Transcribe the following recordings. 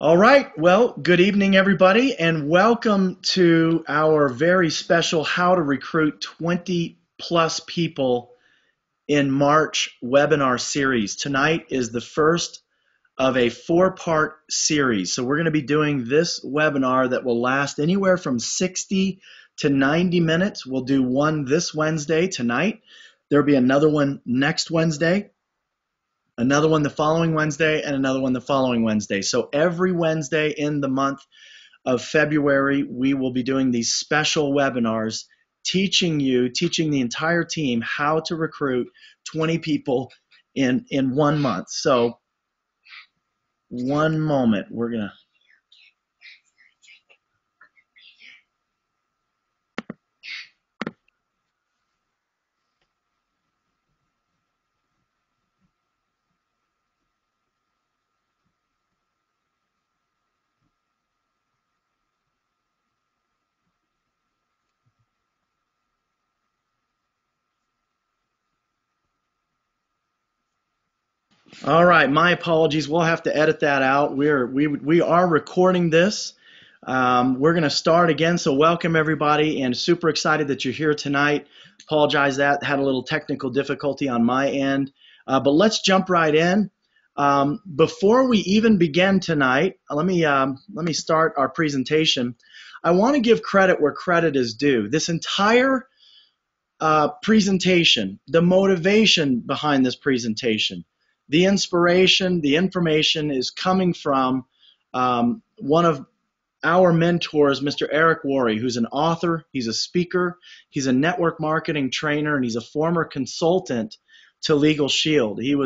All right. Well, good evening, everybody, and welcome to our very special How to Recruit 20 plus people in March webinar series. Tonight is the first of a four-part series. So we're going to be doing this webinar that will last anywhere from 60 to 90 minutes. We'll do one this Wednesday tonight. There'll be another one next Wednesday, another one the following Wednesday, and another one the following Wednesday. So every Wednesday in the month of February, we will be doing these special webinars teaching the entire team how to recruit 20 people in 1 month. So one moment, we're going to All right, my apologies. We'll have to edit that out. We are recording this. We're going to start again. So welcome everybody, and super excited that you're here tonight. Apologize that had a little technical difficulty on my end, but let's jump right in. Before we even begin tonight, let me start our presentation. I want to give credit where credit is due. This entire presentation, the motivation behind this presentation, the inspiration, the information is coming from one of our mentors, Mr. Eric Worre, who's an author, he's a speaker, he's a network marketing trainer, and he's a former consultant to Legal Shield. He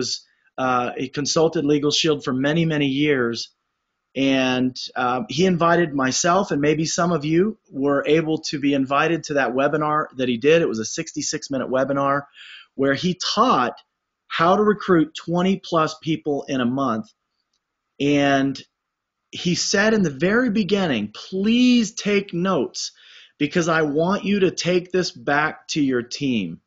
consulted Legal Shield for many, many years, and he invited myself, and maybe some of you were able to be invited to that webinar that he did. It was a 66-minute webinar where he taught how to recruit 20 plus people in a month. And he said in the very beginning, please take notes, because I want you to take this back to your team.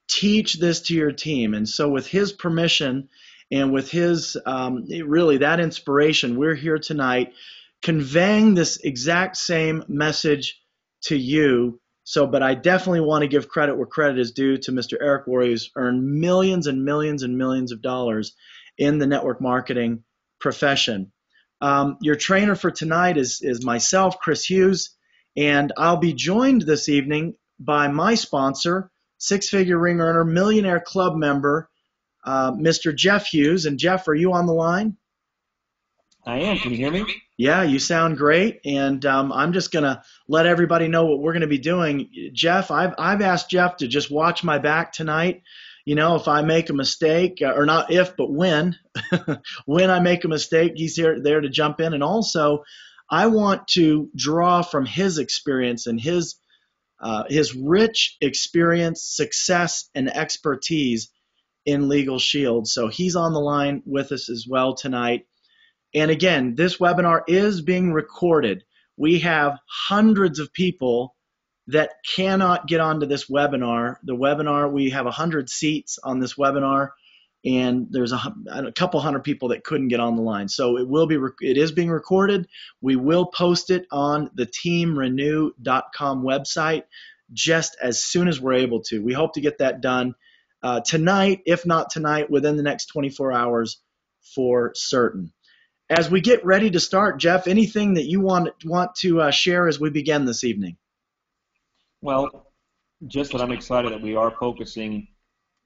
Teach this to your team. And so with his permission and with his, really that inspiration, we're here tonight conveying this exact same message to you. So, but I definitely want to give credit where credit is due to Mr. Eric Worre, who's earned millions and millions and millions of dollars in the network marketing profession. Your trainer for tonight is myself, Chris Hughes, and I'll be joined this evening by my sponsor, six-figure ring earner, millionaire club member, Mr. Jeff Hughes. And Jeff, are you on the line? I am. Can you hear me? Yeah, you sound great. And I'm just going to let everybody know what we're going to be doing. Jeff, I've asked Jeff to just watch my back tonight. You know, if I make a mistake, or not if, but when, when I make a mistake, he's there to jump in. And also, I want to draw from his experience and his rich experience, success, and expertise in Legal Shield. So he's on the line with us as well tonight. And again, this webinar is being recorded. We have hundreds of people that cannot get onto this webinar. The webinar, we have 100 seats on this webinar, and there's a couple hundred people that couldn't get on the line. So it is being recorded. We will post it on the teamrenew.com website just as soon as we're able to. We hope to get that done tonight, if not tonight, within the next 24 hours for certain. As we get ready to start, Jeff, anything that you want to share as we begin this evening? Well, just that I'm excited that we are focusing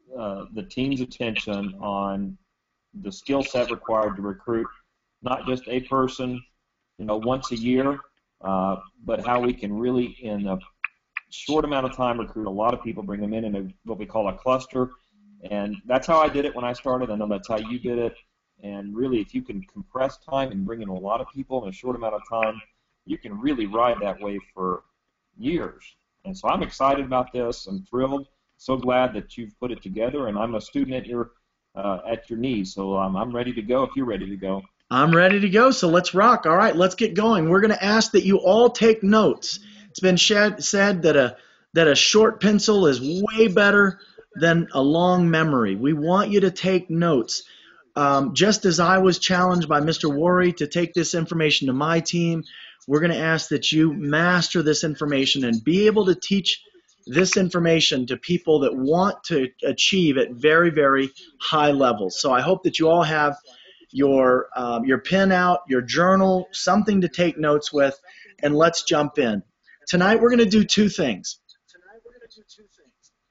the team's attention on the skill set required to recruit not just a person, once a year, but how we can really, in a short amount of time, recruit a lot of people, bring them in what we call a cluster. And that's how I did it when I started. I know that's how you did it. And really, if you can compress time and bring in a lot of people in a short amount of time, you can really ride that wave for years. And so I'm excited about this. I'm thrilled. So glad that you've put it together. And I'm a student at your knees. So I'm ready to go if you're ready to go. I'm ready to go. So let's rock. All right, let's get going. We're going to ask that you all take notes. It's been said that a short pencil is way better than a long memory. We want you to take notes. Just as I was challenged by Mr. Worry to take this information to my team, we're going to ask that you master this information and be able to teach this information to people that want to achieve at very, very high levels. So I hope that you all have your pen out, your journal, something to take notes with, and let's jump in. Tonight we're going to do two things.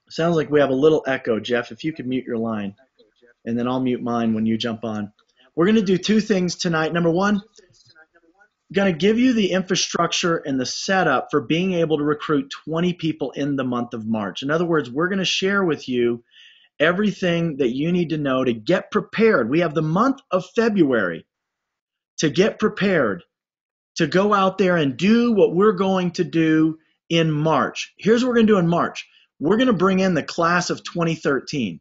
Sounds like we have a little echo, Jeff. If you could mute your line, and then I'll mute mine when you jump on. We're going to do two things tonight. Number one, going to give you the infrastructure and the setup for being able to recruit 20 people in the month of March. In other words, we're going to share with you everything that you need to know to get prepared. We have the month of February to get prepared, to go out there and do what we're going to do in March. Here's what we're going to do in March. We're going to bring in the class of 2013.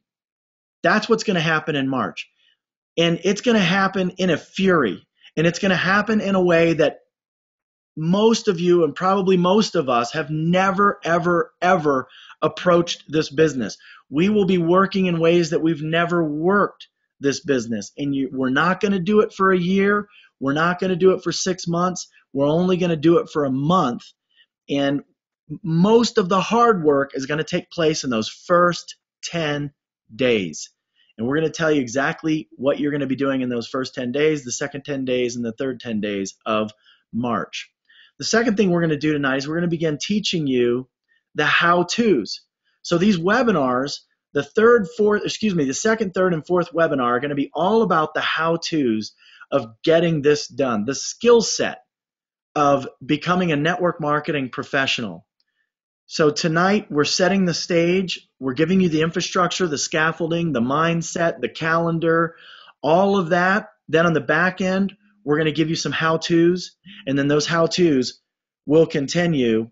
That's what's going to happen in March. And it's going to happen in a fury. And it's going to happen in a way that most of you and probably most of us have never, ever, ever approached this business. We will be working in ways that we've never worked this business. And we're not going to do it for a year. We're not going to do it for 6 months. We're only going to do it for a month. And most of the hard work is going to take place in those first 10 days. And we're going to tell you exactly what you're going to be doing in those first 10 days, the second 10 days, and the third 10 days of March. The second thing we're going to do tonight is we're going to begin teaching you the how-tos. So these webinars, the second, third, and fourth webinar are going to be all about the how-tos of getting this done, the skill set of becoming a network marketing professional. So tonight we're setting the stage. We're giving you the infrastructure, the scaffolding, the mindset, the calendar, all of that. Then on the back end, we're going to give you some how-tos, and then those how-tos will continue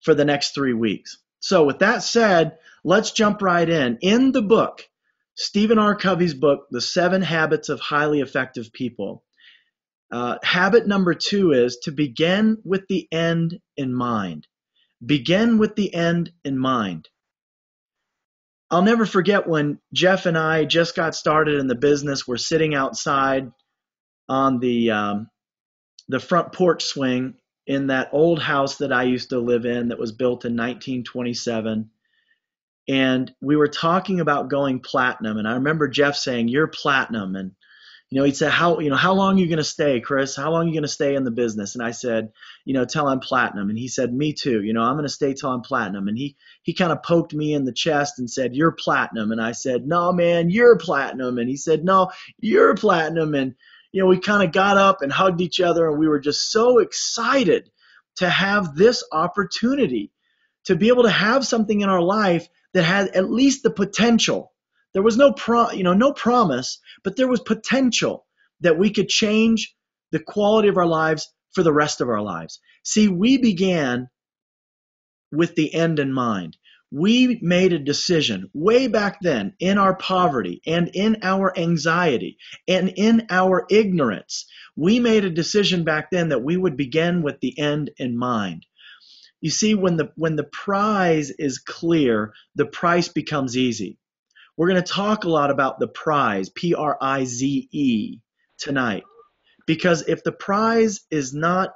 for the next 3 weeks. So with that said, let's jump right in. In the book, Stephen R. Covey's book, The 7 Habits of Highly Effective People, habit number 2 is to begin with the end in mind. Begin with the end in mind. I'll never forget when Jeff and I just got started in the business. We're sitting outside on the front porch swing in that old house that I used to live in that was built in 1927. And we were talking about going platinum. And I remember Jeff saying, "You're platinum." And he'd say, how long are you going to stay, Chris? How long are you going to stay in the business? And I said, till I'm platinum. And he said, "Me too. I'm going to stay till I'm platinum." And he kind of poked me in the chest and said, "You're platinum." And I said, "No, man, you're platinum." And he said, "No, you're platinum." And, we kind of got up and hugged each other, and we were just so excited to have this opportunity to be able to have something in our life that had at least the potential. There was no promise, but there was potential that we could change the quality of our lives for the rest of our lives. See, we began with the end in mind. We made a decision way back then in our poverty and in our anxiety and in our ignorance. We made a decision back then that we would begin with the end in mind. You see, when the prize is clear, the price becomes easy. We're going to talk a lot about the prize, Prize, tonight, because if the prize is not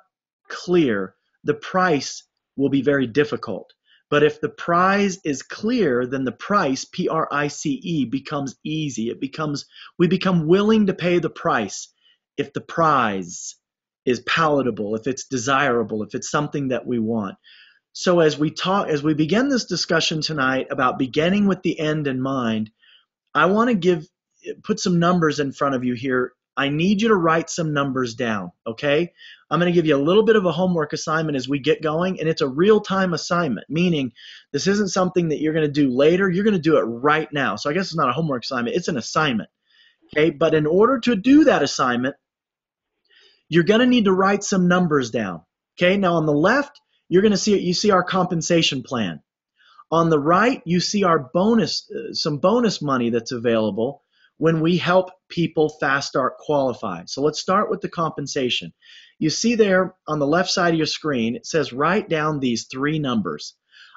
clear, the price will be very difficult. But if the prize is clear, then the price, Price, becomes easy. We become willing to pay the price if the prize is palatable, if it's desirable, if it's something that we want. So as we begin this discussion tonight about beginning with the end in mind, I want to put some numbers in front of you here. I need you to write some numbers down, okay? I'm going to give you a little bit of a homework assignment as we get going, and it's a real-time assignment, meaning this isn't something that you're going to do later. You're going to do it right now. So I guess it's not a homework assignment. It's an assignment, okay? But in order to do that assignment, you're going to need to write some numbers down, okay? Now on the left, you see our compensation plan. On the right, you see our some bonus money that's available when we help people fast start qualify. So let's start with the compensation. You see there on the left side of your screen, it says write down these 3 numbers.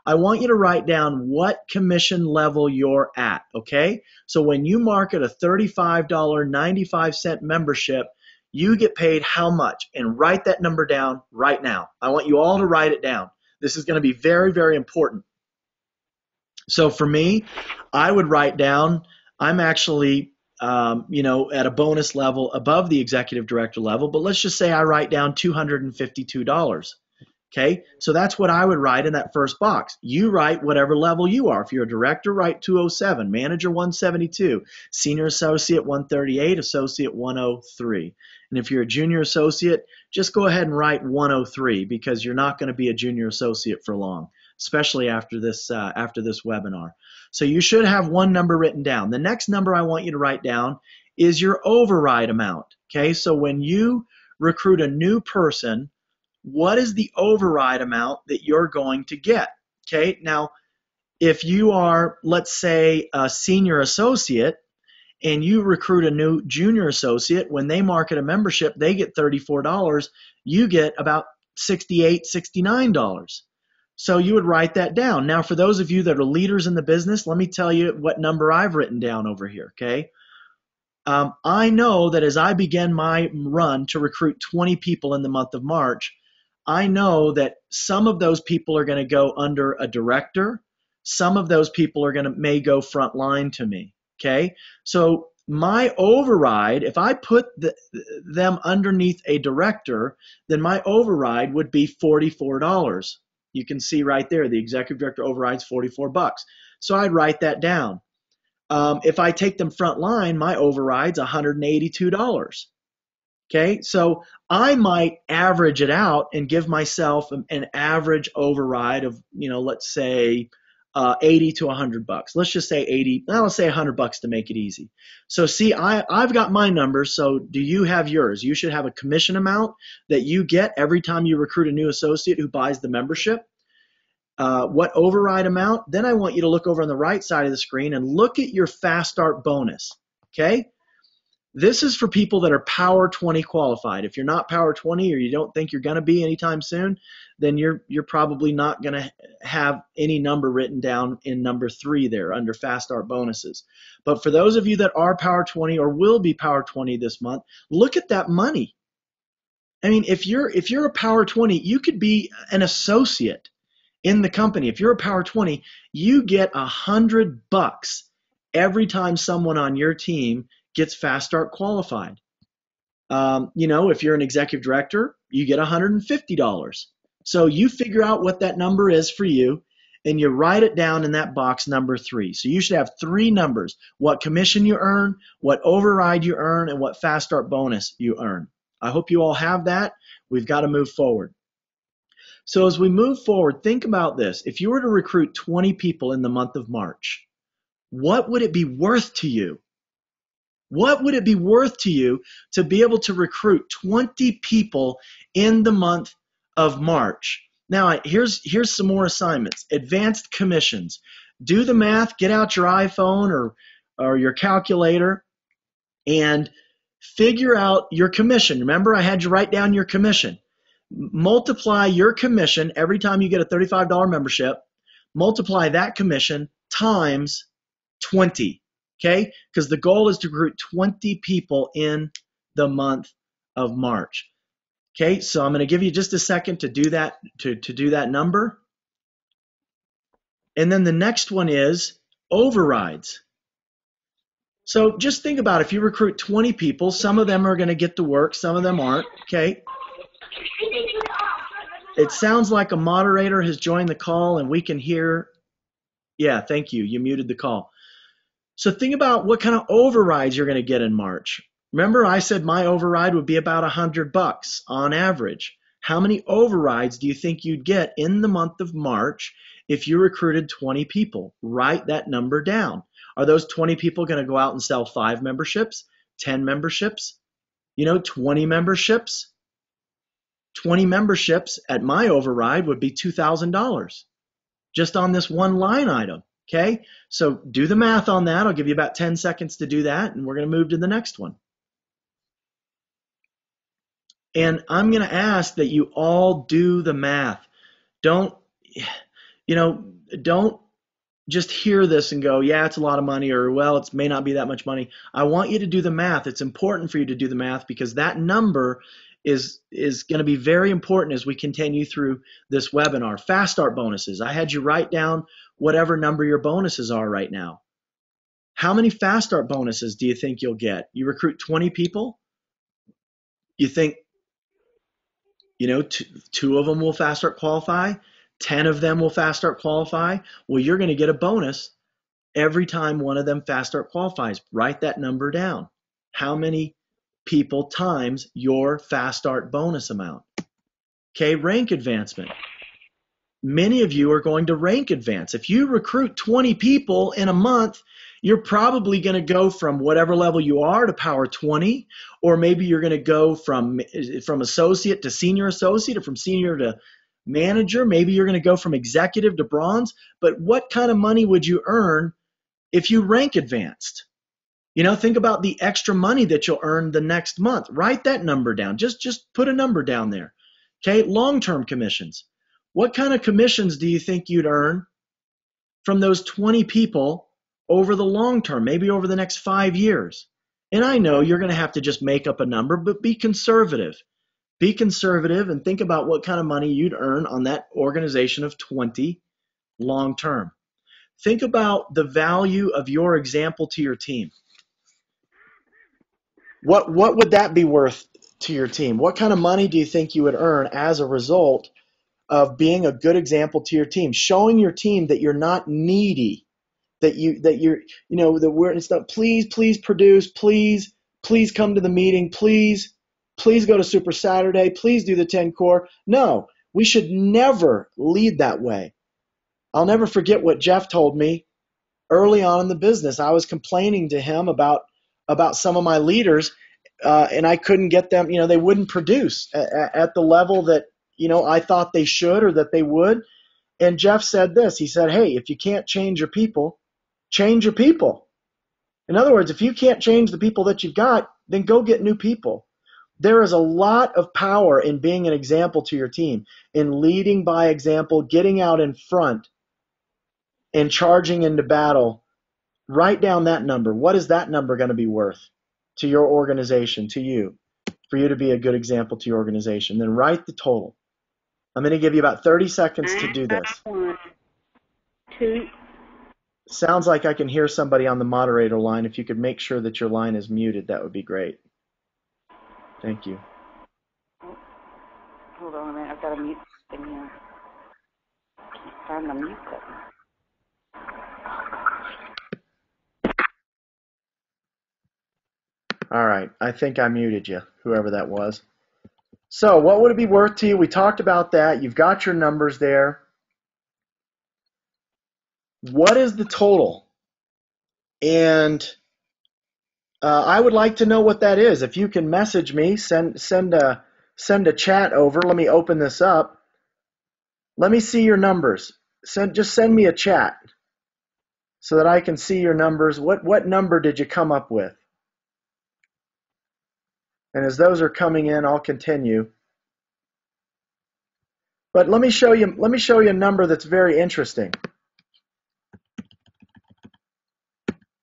I want you to write down what commission level you're at, okay? So when you market a $35.95 membership, you get paid how much? And write that number down right now. I want you all to write it down. This is going to be very, very important. So for me, I would write down, I'm actually, at a bonus level above the executive director level, but let's just say I write down $252. Okay, so that's what I would write in that first box. You write whatever level you are. If you're a director, write 207, manager 172, senior associate 138, associate 103. And if you're a junior associate, just go ahead and write 103 because you're not going to be a junior associate for long, especially after this webinar. So you should have one number written down. The next number I want you to write down is your override amount. Okay, so when you recruit a new person, what is the override amount that you're going to get? Okay, now if you are, let's say, a senior associate and you recruit a new junior associate, when they market a membership, they get $34. You get about $68, $69. So you would write that down. Now, for those of you that are leaders in the business, let me tell you what number I've written down over here, okay? I know that as I begin my run to recruit 20 people in the month of March, I know that some of those people are going to go under a director. Some of those people are going to may go front line to me. Okay, so my override, if I put them underneath a director, then my override would be $44. You can see right there, the executive director override's $44. So I'd write that down. If I take them front line, my override's $182. Okay, so I might average it out and give myself an average override of, let's say 80 to $100. Let's just say 80. Now let's say $100 to make it easy. So see, I've got my numbers. So do you have yours? You should have a commission amount that you get every time you recruit a new associate who buys the membership. What override amount? Then I want you to look over on the right side of the screen and look at your fast start bonus. Okay. This is for people that are Power 20 qualified. If you're not Power 20 or you don't think you're going to be anytime soon, then you're probably not going to have any number written down in number 3 there under Fast Start bonuses. But for those of you that are Power 20 or will be Power 20 this month, look at that money. I mean, if you're a Power 20, you could be an associate in the company. If you're a Power 20, you get $100 every time someone on your team gets Fast Start qualified. If you're an executive director, you get $150. So you figure out what that number is for you, and you write it down in that box number 3. So you should have 3 numbers: what commission you earn, what override you earn, and what Fast Start bonus you earn. I hope you all have that. We've got to move forward. So as we move forward, think about this. If you were to recruit 20 people in the month of March, what would it be worth to you? What would it be worth to you to be able to recruit 20 people in the month of March? Now, here's some more assignments. Advanced commissions. Do the math, get out your iPhone or your calculator and figure out your commission. Remember, I had you write down your commission. Multiply your commission every time you get a $35 membership. Multiply that commission times 20. Okay, because the goal is to recruit 20 people in the month of March. Okay, so I'm going to give you just a second to do that, to do that number. And then the next one is overrides. So just think about if you recruit 20 people, some of them are going to get to work, some of them aren't. Okay. It sounds like a moderator has joined the call and we can hear. Yeah, thank you. You muted the call. So think about what kind of overrides you're going to get in March. Remember, I said my override would be about $100 on average. How many overrides do you think you'd get in the month of March if you recruited 20 people? Write that number down. Are those 20 people going to go out and sell 5 memberships, 10 memberships, 20 memberships? 20 memberships at my override would be $2,000 just on this one line item. Okay, so do the math on that. I'll give you about 10 seconds to do that, and we're going to move to the next one. And I'm going to ask that you all do the math. Don't, don't just hear this and go, yeah, it's a lot of money, or well, it may not be that much money. I want you to do the math. It's important for you to do the math because that number is going to be very important as we continue through this webinar. Fast start bonuses. I had you write down whatever number your bonuses are right now. How many fast start bonuses do you think you'll get? You recruit 20 people? You think, two of them will fast start qualify? 10 of them will fast start qualify? Well, you're going to get a bonus every time one of them fast start qualifies. Write that number down. How many people times your fast start bonus amount? Okay, rank advancement. Many of you are going to rank advance. If you recruit 20 people in a month, you're probably going to go from whatever level you are to power 20, or maybe you're going to go from associate to senior associate, or from senior to manager. Maybe you're going to go from executive to bronze. But what kind of money would you earn if you rank advanced? Think about the extra money that you'll earn the next month. Write that number down. Just put a number down there. Okay, long-term commissions. What kind of commissions do you think you'd earn from those 20 people over the long term, maybe over the next 5 years? And I know you're going to have to just make up a number, but be conservative. Be conservative and think about what kind of money you'd earn on that organization of 20 long term. Think about the value of your example to your team. What would that be worth to your team? What kind of money do you think you would earn as a result of being a good example to your team, showing your team that you're not needy, that we're, it's not, please produce, please come to the meeting, please go to Super Saturday, please do the 10 core. No, we should never lead that way. I'll never forget what Jeff told me early on in the business. I was complaining to him about some of my leaders, and I couldn't get them, they wouldn't produce at the level that, I thought they should or that they would. And Jeff said this. He said, hey, if you can't change your people, change your people. In other words, if you can't change the people that you've got, then go get new people. There is a lot of power in being an example to your team, in leading by example, getting out in front and charging into battle. Write down that number. What is that number going to be worth to your organization, to you, for you to be a good example to your organization? Then write the total. I'm going to give you about 30 seconds to do this. 1, 2. Sounds like I can hear somebody on the moderator line. If you could make sure that your line is muted, that would be great. Thank you. Hold on a minute. I've got to mute thing here. Can't find the mute button. All right. I think I muted you, whoever that was. So what would it be worth to you? We talked about that. You've got your numbers there. What is the total? And I would like to know what that is. If you can message me, send a chat over. Let me open this up. Let me see your numbers. Just send me a chat so that I can see your numbers. What number did you come up with? And as those are coming in, I'll continue. But let me show you a number that's very interesting.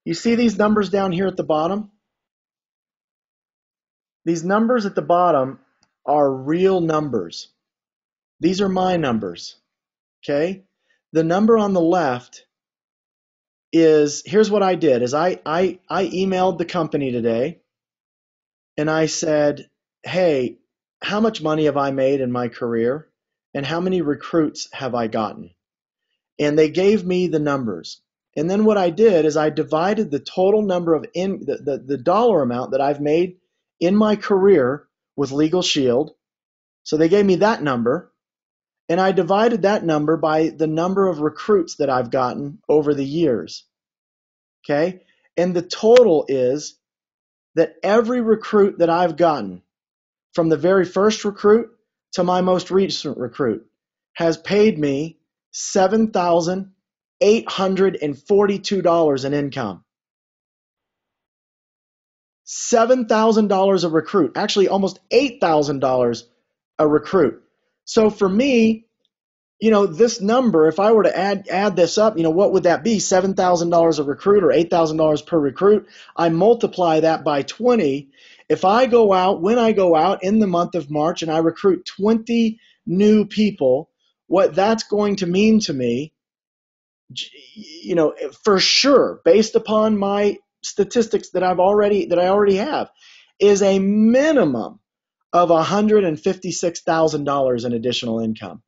You see these numbers down here at the bottom? These numbers at the bottom are real numbers. These are my numbers, okay? The number on the left is, here's what I did, is I emailed the company today, and I said, hey, how much money have I made in my career, and how many recruits have I gotten? And they gave me the numbers. And then what I did is I divided the total number of the dollar amount that I've made in my career with Legal Shield. So they gave me that number, and I divided that number by the number of recruits that I've gotten over the years. Okay? And the total is that every recruit that I've gotten, from the very first recruit to my most recent recruit, has paid me $7,842 in income. $7,000 a recruit, actually almost $8,000 a recruit. So for me, this number, if I were to add this up, what would that be? $7,000 a recruit or $8,000 per recruit. I multiply that by 20. If I go out, when I go out in the month of March and I recruit 20 new people, what that's going to mean to me, for sure, based upon my statistics that I already have, is a minimum of $156,000 in additional income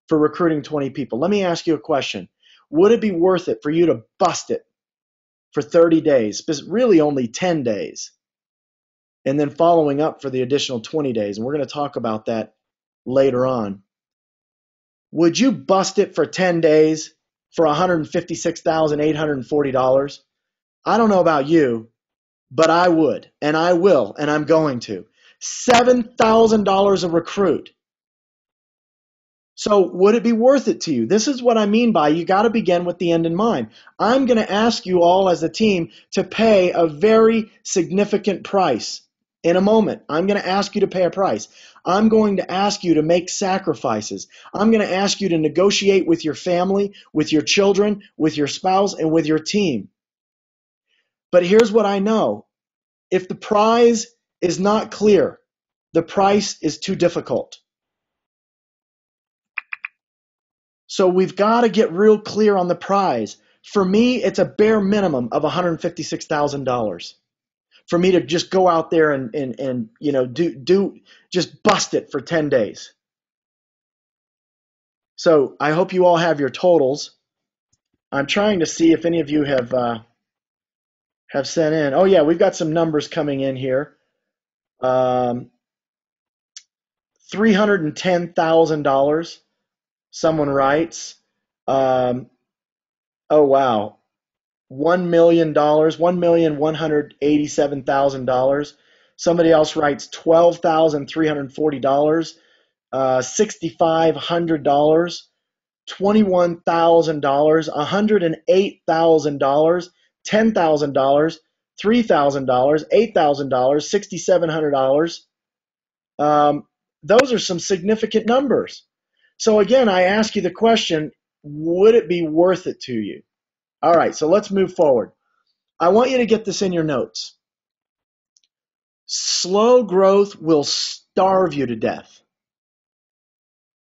for recruiting 20 people. Let me ask you a question. Would it be worth it for you to bust it for 30 days, really only 10 days, and then following up for the additional 20 days? And we're going to talk about that later on. Would you bust it for 10 days for $156,840? I don't know about you, but I would, and I will, and I'm going to. $7,000 a recruit. So would it be worth it to you? This is what I mean by you got to begin with the end in mind. I'm going to ask you all as a team to pay a very significant price in a moment. I'm going to ask you to pay a price. I'm going to ask you to make sacrifices. I'm going to ask you to negotiate with your family, with your children, with your spouse, and with your team. But here's what I know. If the prize is not clear, the price is too difficult. So we've got to get real clear on the prize. For me, it's a bare minimum of $156,000 for me to just go out there and just bust it for 10 days. So I hope you all have your totals. I'm trying to see if any of you have sent in. Oh yeah, we've got some numbers coming in here. $310,000. Someone writes. Oh wow. $1,000,000, $1,187,000. Somebody else writes $12,340, $6,500, $21,000, $108,000, $10,000, $3,000, $8,000, $6,700. Those are some significant numbers. So again, I ask you the question, would it be worth it to you? All right, so let's move forward. I want you to get this in your notes. Slow growth will starve you to death.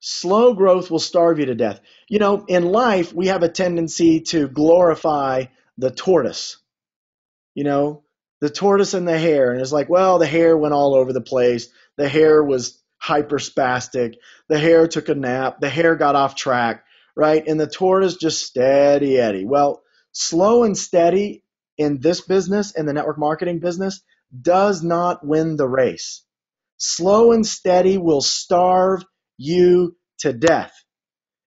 Slow growth will starve you to death. In life, we have a tendency to glorify the tortoise. The tortoise and the hare. And it's like, well, the hare went all over the place. The hare was hyperspastic. The hare took a nap. The hare got off track, right? And the tortoise just steady Eddie. Well, slow and steady in this business, in the network marketing business, does not win the race. Slow and steady will starve you to death.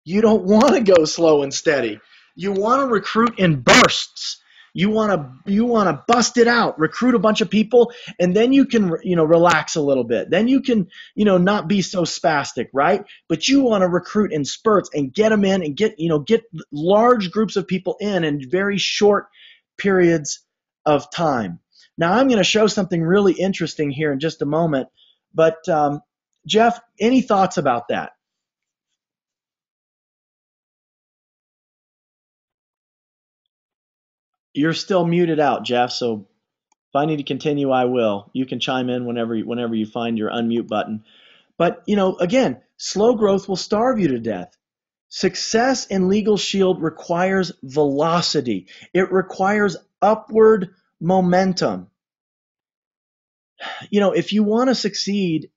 You don't want to go slow and steady. You want to recruit in bursts. You want to bust it out, recruit a bunch of people, and then you can relax a little bit. Then you can not be so spastic, right? But you want to recruit in spurts and get them in and get large groups of people in very short periods of time. Now I'm going to show something really interesting here in just a moment, but Jeff, any thoughts about that? You're still muted out, Jeff, so if I need to continue, I will. You can chime in whenever you find your unmute button. But, again, slow growth will starve you to death. Success in Legal Shield requires velocity. It requires upward momentum. If you want to succeed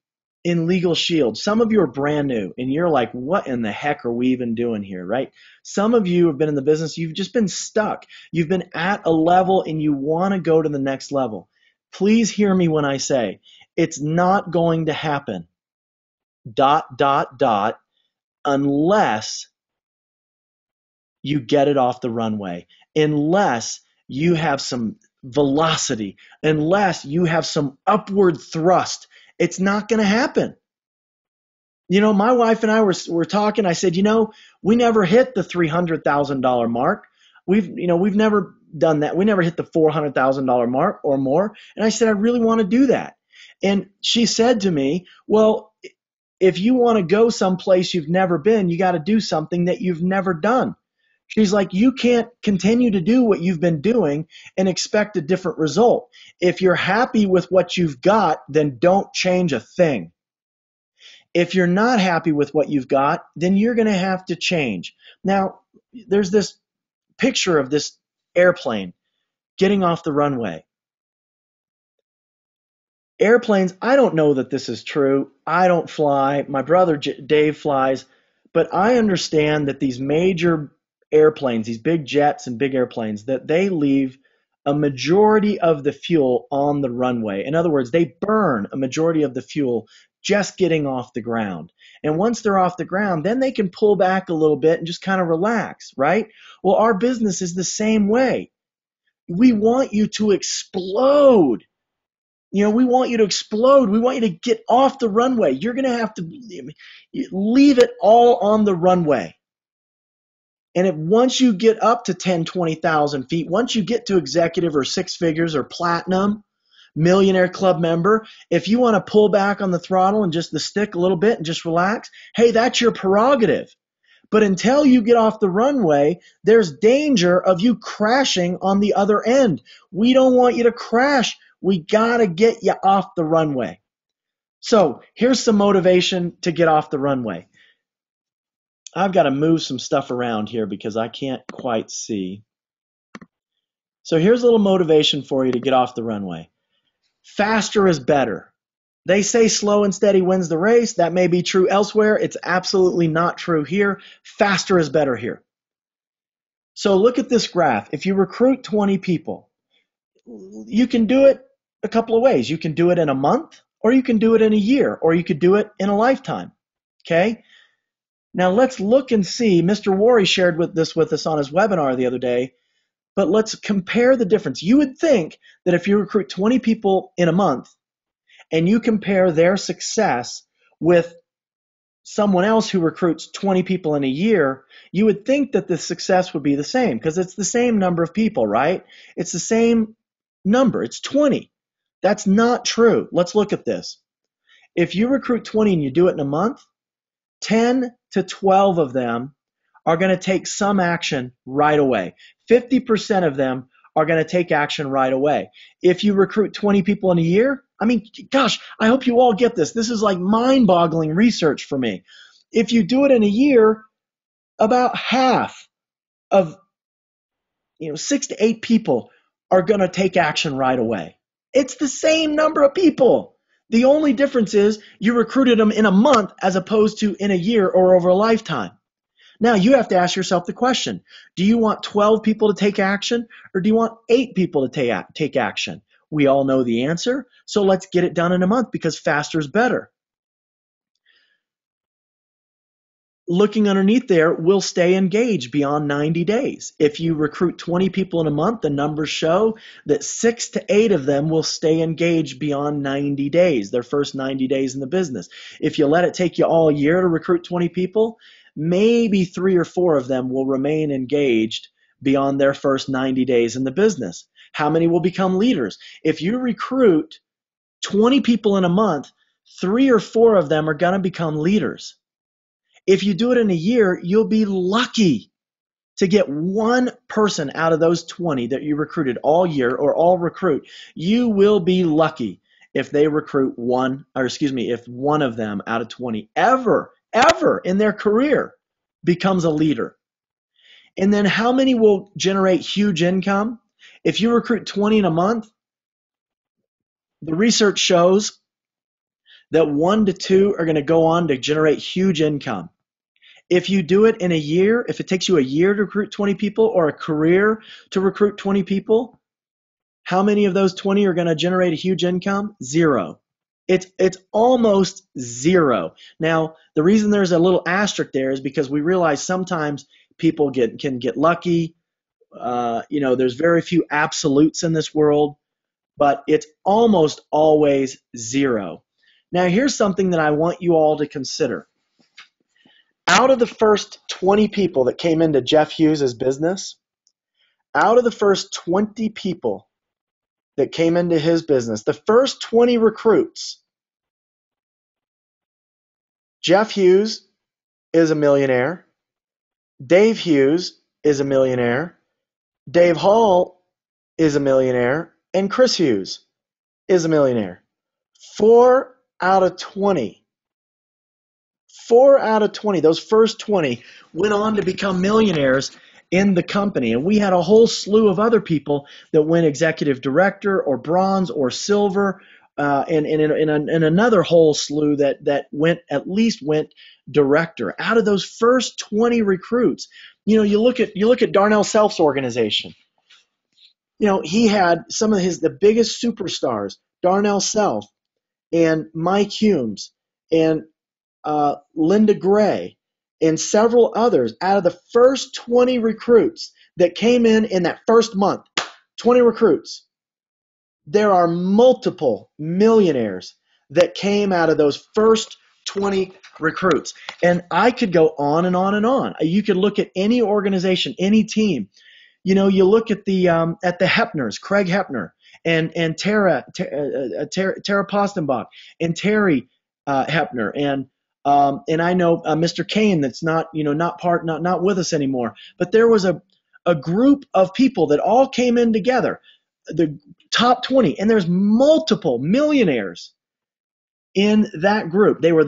in Legal Shield, some of you are brand new and you're like, what in the heck are we even doing here, right? Some of you have been in the business, you've just been stuck. You've been at a level and you want to go to the next level. Please hear me when I say, it's not going to happen, ... unless you get it off the runway, unless you have some velocity, unless you have some upward thrust. It's not going to happen. My wife and I were talking. I said, we never hit the $300,000 mark. We've never done that. We never hit the $400,000 mark or more. And I said, I really want to do that. And she said to me, well, If you want to go someplace you've never been, you got to do something that you've never done. She's like, you can't continue to do what you've been doing and expect a different result. If you're happy with what you've got, then don't change a thing. If you're not happy with what you've got, then you're going to have to change. Now, there's this picture of this airplane getting off the runway. Airplanes, I don't know that this is true. I don't fly. My brother Dave flies. But I understand that these major airplanes, these big jets and big airplanes, that they leave a majority of the fuel on the runway. In other words, they burn a majority of the fuel just getting off the ground. And once they're off the ground, then they can pull back a little bit and just kind of relax, right? Well, our business is the same way. We want you to explode. We want you to explode. We want you to get off the runway. You're going to have to leave it all on the runway. And once you get up to 10, 20,000 feet, once you get to executive or six figures or platinum, millionaire club member, if you want to pull back on the throttle and just the stick a little bit and just relax, hey, that's your prerogative. But until you get off the runway, there's danger of you crashing on the other end. We don't want you to crash. We got to get you off the runway. So here's some motivation to get off the runway. I've got to move some stuff around here because I can't quite see. So here's a little motivation for you to get off the runway. Faster is better. They say slow and steady wins the race. That may be true elsewhere. It's absolutely not true here. Faster is better here. So look at this graph. If you recruit 20 people, you can do it a couple of ways. You can do it in a month, or you can do it in a year, or you could do it in a lifetime. Okay? Now let's look and see. Mr. Worry shared this with us on his webinar the other day, but let's compare the difference. You would think that if you recruit 20 people in a month and you compare their success with someone else who recruits 20 people in a year, you would think that the success would be the same because it's the same number of people, right? It's the same number. It's 20. That's not true. Let's look at this. If you recruit 20 and you do it in a month, 10 to 12 of them are going to take some action right away. 50% of them are going to take action right away. If you recruit 20 people in a year, I mean, gosh, I hope you all get this. This is like mind-boggling research for me. If you do it in a year, about half of 6 to 8 people are going to take action right away. It's the same number of people. The only difference is you recruited them in a month as opposed to in a year or over a lifetime. Now you have to ask yourself the question, do you want 12 people to take action or do you want 8 people to take action? We all know the answer, so let's get it done in a month because faster is better. Looking underneath there, we'll stay engaged beyond 90 days. If you recruit 20 people in a month, the numbers show that 6 to 8 of them will stay engaged beyond 90 days, their first 90 days in the business. If you let it take you all year to recruit 20 people, maybe 3 or 4 of them will remain engaged beyond their first 90 days in the business. How many will become leaders? If you recruit 20 people in a month, 3 or 4 of them are going to become leaders. If you do it in a year, you'll be lucky to get one person out of those 20 that you recruited all year or all recruit. You will be lucky if they recruit if one of them out of 20 ever in their career becomes a leader. And then how many will generate huge income? If you recruit 20 in a month, the research shows that 1 to 2 are going to go on to generate huge income. If you do it in a year, if it takes you a year to recruit 20 people or a career to recruit 20 people, how many of those 20 are going to generate a huge income? 0. It's almost 0. Now, the reason there's a little asterisk there is because we realize sometimes people can get lucky. There's very few absolutes in this world, but it's almost always 0. Now, here's something that I want you all to consider. Out of the first 20 people that came into Jeff Hughes' business, out of the first 20 people that came into his business, the first 20 recruits, Jeff Hughes is a millionaire. Dave Hughes is a millionaire. Dave Hall is a millionaire. And Chris Hughes is a millionaire. 4 out of 20. 4 out of 20. Those first 20 went on to become millionaires in the company. And we had a whole slew of other people that went executive director or bronze or silver, and another whole slew that went at least went director. Out of those first 20 recruits, you look at Darnell Self's organization. He had some of the biggest superstars, Darnell Self and Mike Hughes and Linda Gray, and several others. Out of the first 20 recruits that came in that first month, 20 recruits, there are multiple millionaires that came out of those first 20 recruits. And I could go on and on and on. You could look at any organization, any team. You look at the Hepners, Craig Hepner and Tara Postenbach and Terry Hepner and I know Mr. Kane that's not with us anymore. But there was a group of people that all came in together, the top 20, and there's multiple millionaires in that group. They were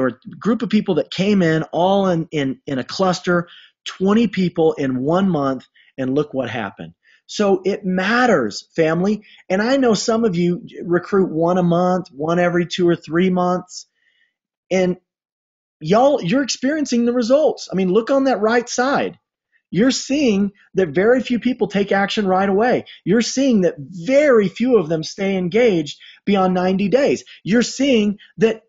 a group of people that came in all in a cluster, 20 people in 1 month, and look what happened. So it matters, family. And I know some of you recruit one a month, one every 2 or 3 months, and you're experiencing the results. I mean, look on that right side. You're seeing that very few people take action right away. You're seeing that very few of them stay engaged beyond 90 days. You're seeing that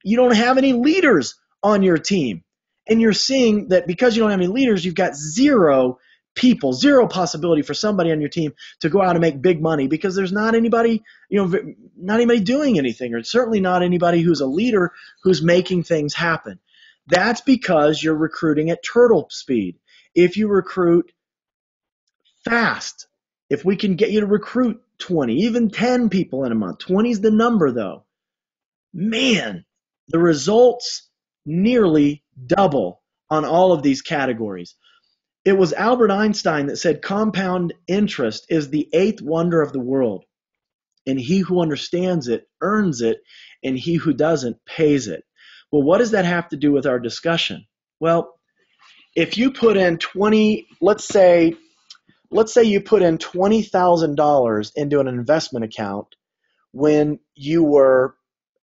you don't have any leaders on your team. And you're seeing that because you don't have any leaders, you've got zero people, zero possibility for somebody on your team to go out and make big money because there's not anybody, not anybody doing anything, or certainly not anybody who's a leader who's making things happen. That's because you're recruiting at turtle speed. If you recruit fast, if we can get you to recruit 20, even 10 people in a month, 20 is the number though, man, the results nearly double on all of these categories. It was Albert Einstein that said compound interest is the eighth wonder of the world, and he who understands it earns it, and he who doesn't pays it. Well, what does that have to do with our discussion? Well, if you put in 20, let's say you put in $20,000 into an investment account when you were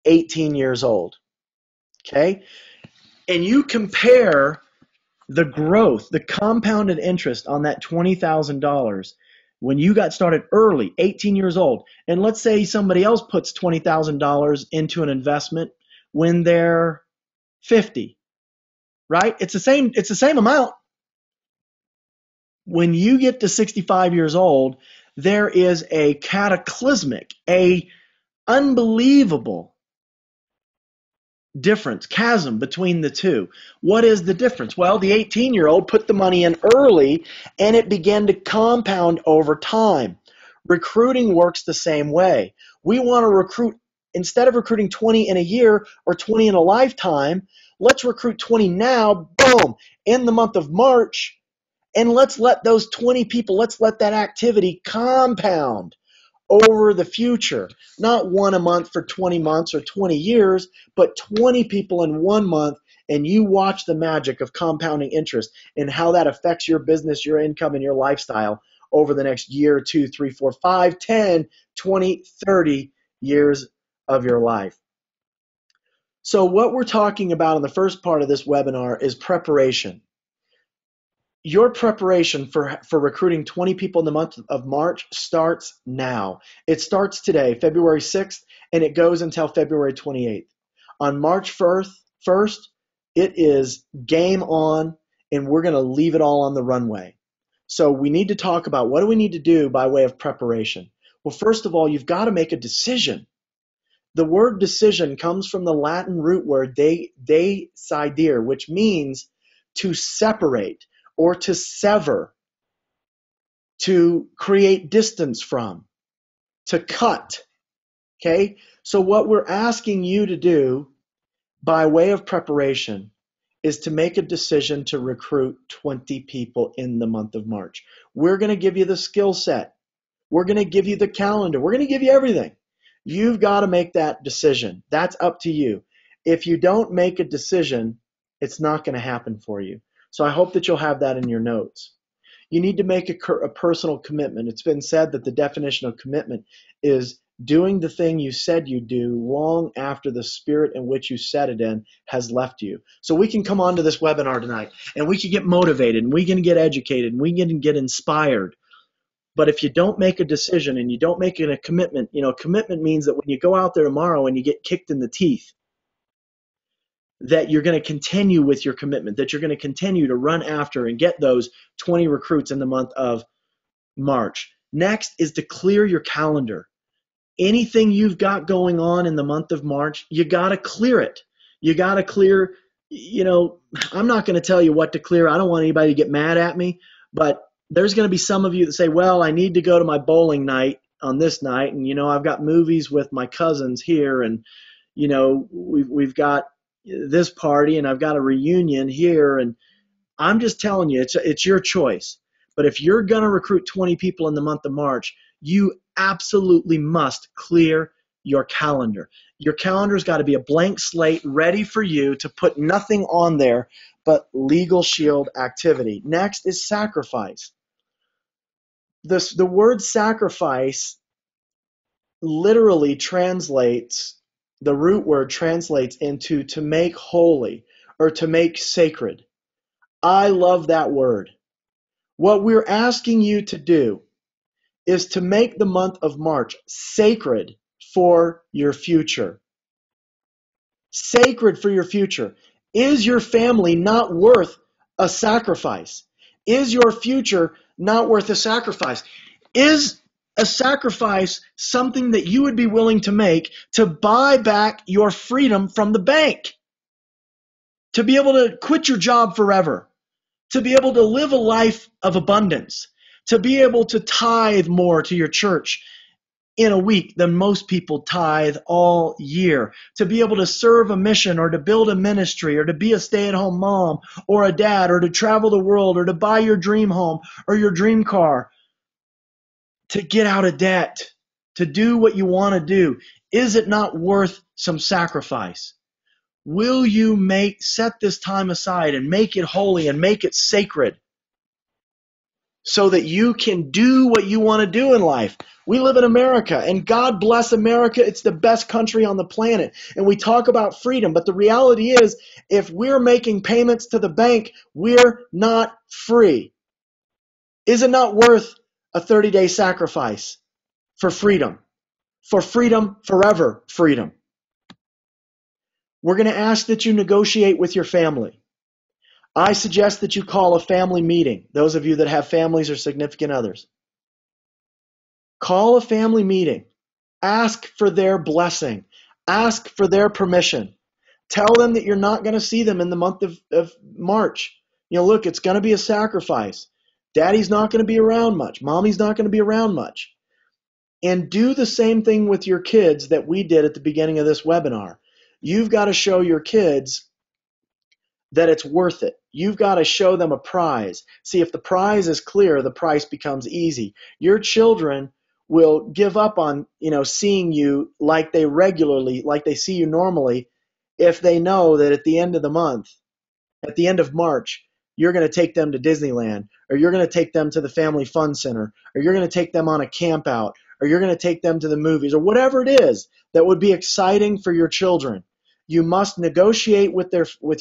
18 years old, okay? And you compare the growth, the compounded interest on that $20,000 when you got started early, 18 years old, and let's say somebody else puts $20,000 into an investment when they're 50, right? It's the same amount. When you get to 65 years old, there is a cataclysmic, a unbelievable difference, chasm between the two. What is the difference? Well, the 18-year-old put the money in early and it began to compound over time. Recruiting works the same way. We want to recruit, instead of recruiting 20 in a year or 20 in a lifetime, let's recruit 20 now, boom, in the month of March, and let's let those 20 people, let's let that activity compound over the future. Not one a month for 20 months or 20 years, but 20 people in 1 month, and you watch the magic of compounding interest and how that affects your business, your income, and your lifestyle over the next year, 2, 3, 4, 5, 10, 20, 30 years of your life. So what we're talking about in the first part of this webinar is preparation. Your preparation for recruiting 20 people in the month of March starts now. It starts today, February 6th, and it goes until February 28th. On March 1st, it is game on, and we're going to leave it all on the runway. So we need to talk about what do we need to do by way of preparation. Well, first of all, you've got to make a decision. The word decision comes from the Latin root word decidere, which means to separate or to sever, to create distance from, to cut, okay? So what we're asking you to do by way of preparation, is to make a decision to recruit 20 people in the month of March. We're going to give you the skill set. We're going to give you the calendar. We're going to give you everything. You've got to make that decision. That's up to you. If you don't make a decision, it's not going to happen for you. So I hope that you'll have that in your notes. You need to make a personal commitment. It's been said that the definition of commitment is doing the thing you said you'd do long after the spirit in which you said it in has left you. So we can come on to this webinar tonight and we can get motivated and we can get educated and we can get inspired. But if you don't make a decision and you don't make it a commitment, commitment means that when you go out there tomorrow and you get kicked in the teeth, that you're going to continue with your commitment, that you're going to continue to run after and get those 20 recruits in the month of March. Next is to clear your calendar. Anything you've got going on in the month of March, you got to clear it. You got to clear, I'm not going to tell you what to clear. I don't want anybody to get mad at me, but there's going to be some of you that say, well, I need to go to my bowling night on this night. And, I've got movies with my cousins here and, we've got this party and I've got a reunion here. And I'm just telling you, it's your choice. But if you're going to recruit 20 people in the month of March, you absolutely must clear your calendar. Your calendar's got to be a blank slate ready for you to put nothing on there but Legal Shield activity. Next is sacrifice. The word sacrifice literally translates, the root word translates into to make holy or to make sacred. I love that word. What we're asking you to do is to make the month of March sacred for your future. Sacred for your future. Is your family not worth a sacrifice? Is your future not worth a sacrifice? Is a sacrifice something that you would be willing to make to buy back your freedom from the bank? To be able to quit your job forever? To be able to live a life of abundance? To be able to tithe more to your church in a week than most people tithe all year, to be able to serve a mission or to build a ministry or to be a stay-at-home mom or a dad or to travel the world or to buy your dream home or your dream car, to get out of debt, to do what you want to do. Is it not worth some sacrifice? Will you set this time aside and make it holy and make it sacred so that you can do what you want to do in life? We live in America, and God bless America. It's the best country on the planet. And we talk about freedom, but the reality is, if we're making payments to the bank, we're not free. Is it not worth a 30-day sacrifice for freedom? For freedom, forever freedom. We're going to ask that you negotiate with your family. I suggest that you call a family meeting, those of you that have families or significant others. Call a family meeting. Ask for their blessing. Ask for their permission. Tell them that you're not going to see them in the month of March. Look, it's going to be a sacrifice. Daddy's not going to be around much. Mommy's not going to be around much. And do the same thing with your kids that we did at the beginning of this webinar. You've got to show your kids that it's worth it. You've got to show them a prize. See, if the prize is clear, the price becomes easy. Your children will give up on, seeing you like they see you normally, if they know that at the end of the month, at the end of March, you're going to take them to Disneyland, or you're going to take them to the Family Fun Center, or you're going to take them on a camp out, or you're going to take them to the movies, or whatever it is that would be exciting for your children. You must negotiate with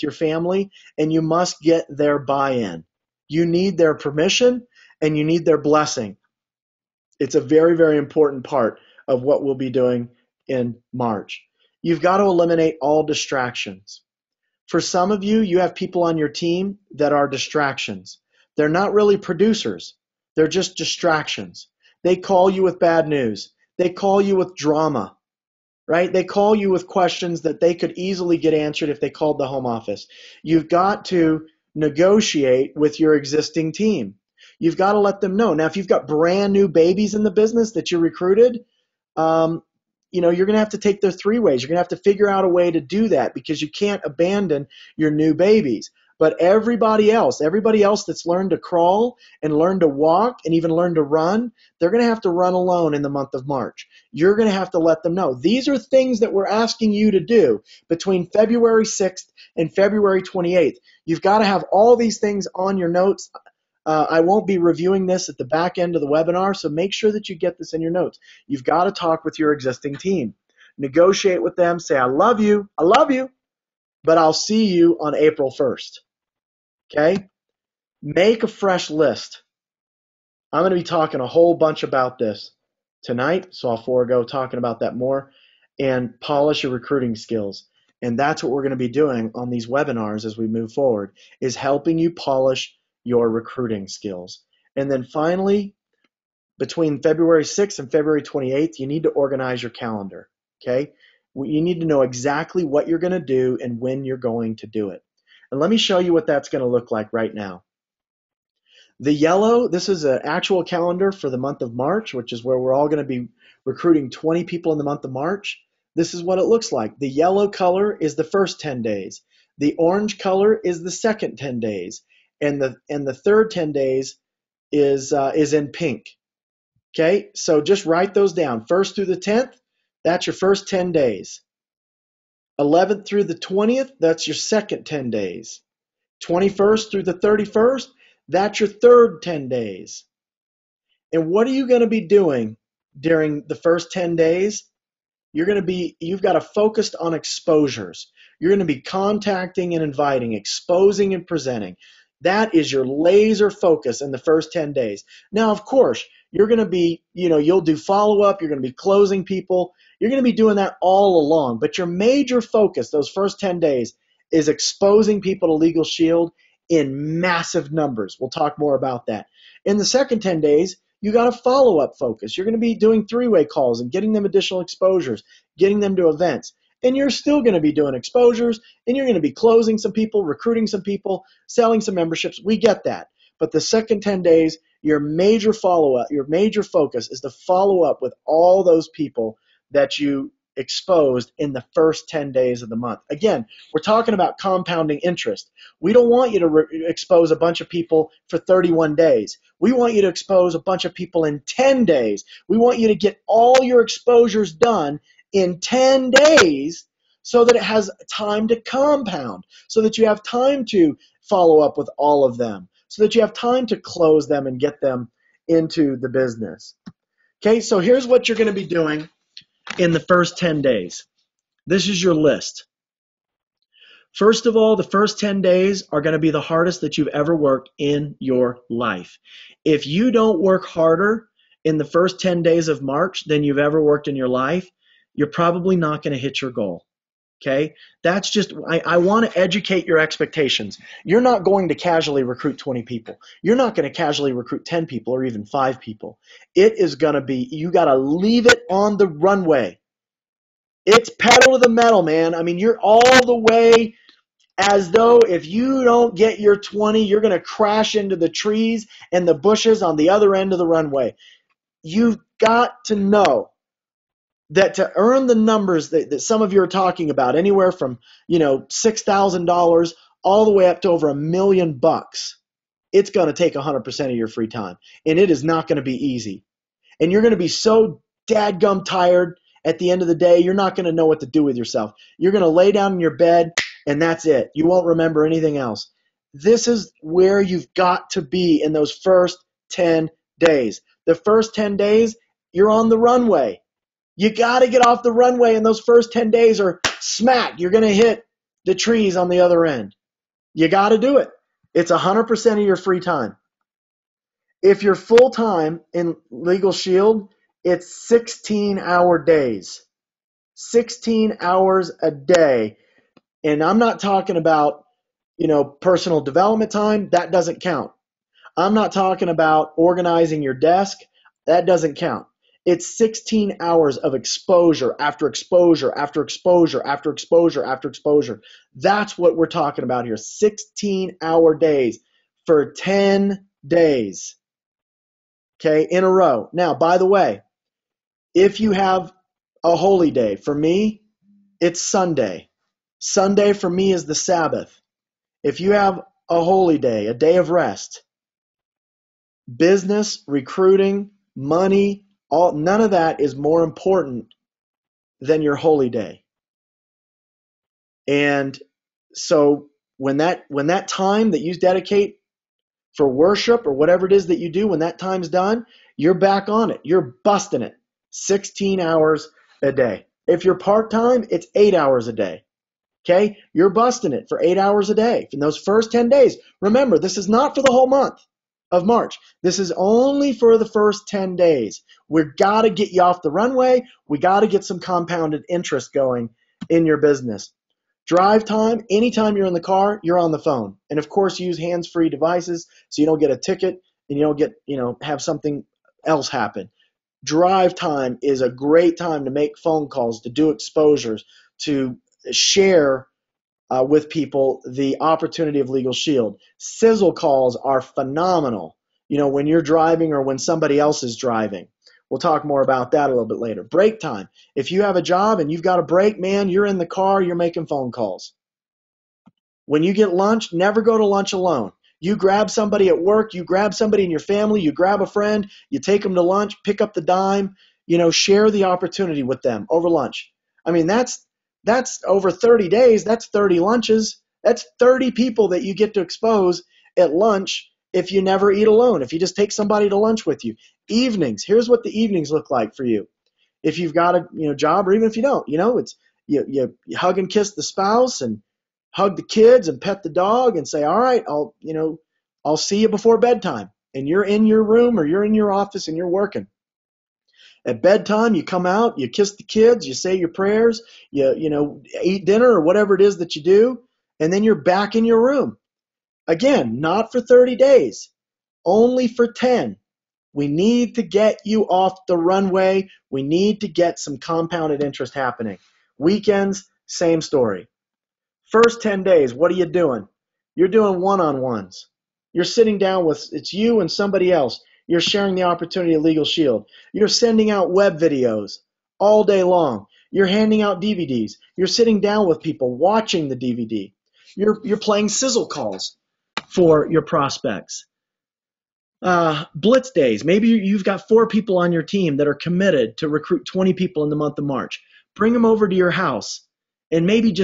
your family, and you must get their buy-in. You need their permission, and you need their blessing. It's a very, very important part of what we'll be doing in March. You've got to eliminate all distractions. For some of you, you have people on your team that are distractions. They're not really producers. They're just distractions. They call you with bad news. They call you with drama, right? They call you with questions that they could easily get answered if they called the home office. You've got to negotiate with your existing team. You've got to let them know. Now, if you've got brand new babies in the business that you recruited, you're going to have to take their three ways. You're going to have to figure out a way to do that because you can't abandon your new babies. But everybody else that's learned to crawl and learned to walk and even learned to run, they're going to have to run alone in the month of March. You're going to have to let them know. These are things that we're asking you to do between February 6th and February 28th. You've got to have all these things on your notes. I won't be reviewing this at the back end of the webinar, so make sure that you get this in your notes. You've got to talk with your existing team. Negotiate with them. Say, I love you, but I'll see you on April 1st. Okay? Make a fresh list. I'm going to be talking a whole bunch about this tonight, so I'll forego talking about that more, and polish your recruiting skills. And that's what we're going to be doing on these webinars as we move forward, is helping you polish your recruiting skills. And then finally, between February 6th and February 28th, you need to organize your calendar, okay? You need to know exactly what you're going to do and when you're going to do it. And let me show you what that's going to look like right now. The yellow, this is an actual calendar for the month of March, which is where we're all going to be recruiting 20 people in the month of March. This is what it looks like. The yellow color is the first 10 days. The orange color is the second 10 days. And the third 10 days is in pink. Okay, so just write those down. 1st through the 10th, that's your first 10 days. 11th through the 20th, that's your second 10 days. 21st through the 31st, that's your third 10 days. And what are you going to be doing during the first 10 days? You've got to focus on exposures. You're going to be contacting and inviting, exposing and presenting. That is your laser focus in the first 10 days. Now, of course, you're going to be, you'll do follow-up, you're going to be closing people, you're going to be doing that all along. But your major focus those first 10 days is exposing people to Legal Shield in massive numbers. We'll talk more about that. In the second 10 days, you got a follow-up focus. You're going to be doing three-way calls and getting them additional exposures, getting them to events. And you're still going to be doing exposures, and you're going to be closing some people, recruiting some people, selling some memberships. We get that. But the second 10 days, your major follow-up, your major focus is to follow up with all those people that you exposed in the first 10 days of the month. Again, we're talking about compounding interest. We don't want you to expose a bunch of people for 31 days. We want you to expose a bunch of people in 10 days. We want you to get all your exposures done in 10 days so that it has time to compound, so that you have time to follow up with all of them, so that you have time to close them and get them into the business. Okay, so here's what you're going to be doing in the first 10 days. This is your list. First of all, the first 10 days are going to be the hardest that you've ever worked in your life. If you don't work harder in the first 10 days of March than you've ever worked in your life, you're probably not going to hit your goal. Okay? That's just, I want to educate your expectations. You're not going to casually recruit 20 people. You're not going to casually recruit 10 people or even 5 people. It is going to be, you got to leave it on the runway. It's pedal to the metal, man. I mean, you're all the way as though if you don't get your 20, you're going to crash into the trees and the bushes on the other end of the runway. You've got to know that to earn the numbers that some of you are talking about, anywhere from $6,000 all the way up to over $1 million, it's going to take 100% of your free time, and it is not going to be easy. And you're going to be so dadgum tired at the end of the day, you're not going to know what to do with yourself. You're going to lay down in your bed, and that's it. You won't remember anything else. This is where you've got to be in those first 10 days. The first 10 days, you're on the runway. You got to get off the runway in those first 10 days or smack, you're going to hit the trees on the other end. You got to do it. It's 100% of your free time. If you're full-time in Legal Shield, it's 16-hour days. 16 hours a day. And I'm not talking about, personal development time. That doesn't count. I'm not talking about organizing your desk. That doesn't count. It's 16 hours of exposure after exposure after exposure after exposure after exposure. That's what we're talking about here. 16-hour days for 10 days. Okay, in a row. Now, by the way, if you have a holy day? For me, it's Sunday. Sunday for me is the Sabbath. If you have a holy day, a day of rest, business, recruiting, money, none of that is more important than your holy day. And so when that time that you dedicate for worship or whatever it is that you do, when that time's done, you're back on it. You're busting it 16 hours a day. If you're part-time, it's 8 hours a day. Okay? You're busting it for 8 hours a day. In those first 10 days, remember, this is not for the whole month of March. This is only for the first 10 days. We've got to get you off the runway. We got to get some compounded interest going in your business. Drive time, anytime you're in the car, you're on the phone. And of course, use hands-free devices so you don't get a ticket and you don't get, have something else happen. Drive time is a great time to make phone calls, to do exposures, to share with people the opportunity of Legal Shield. Sizzle calls are phenomenal, when you're driving or when somebody else is driving. We'll talk more about that a little bit later. Break time. If you have a job and you've got a break, man, you're in the car, you're making phone calls. When you get lunch, never go to lunch alone. You grab somebody at work, you grab somebody in your family, you grab a friend, you take them to lunch, pick up the dime, share the opportunity with them over lunch. I mean, that's over 30 days, that's 30 lunches. That's 30 people that you get to expose at lunch if you never eat alone, if you just take somebody to lunch with you. Evenings, here's what the evenings look like for you. If you've got a job, or even if you don't, it's you hug and kiss the spouse and hug the kids and pet the dog and say, all right, I'll see you before bedtime. And you're in your room or you're in your office and you're working. At bedtime, you come out, you kiss the kids, you say your prayers, you eat dinner or whatever it is that you do, and then you're back in your room. Again, not for 30 days, only for 10. We need to get you off the runway. We need to get some compounded interest happening. Weekends, same story. First 10 days, what are you doing? You're doing one-on-ones. You're sitting down with, it's you and somebody else. You're sharing the opportunity of Legal Shield. You're sending out web videos all day long. You're handing out DVDs. You're sitting down with people watching the DVD. You're playing sizzle calls for your prospects. Blitz days. Maybe you've got 4 people on your team that are committed to recruit 20 people in the month of March. Bring them over to your house, and maybe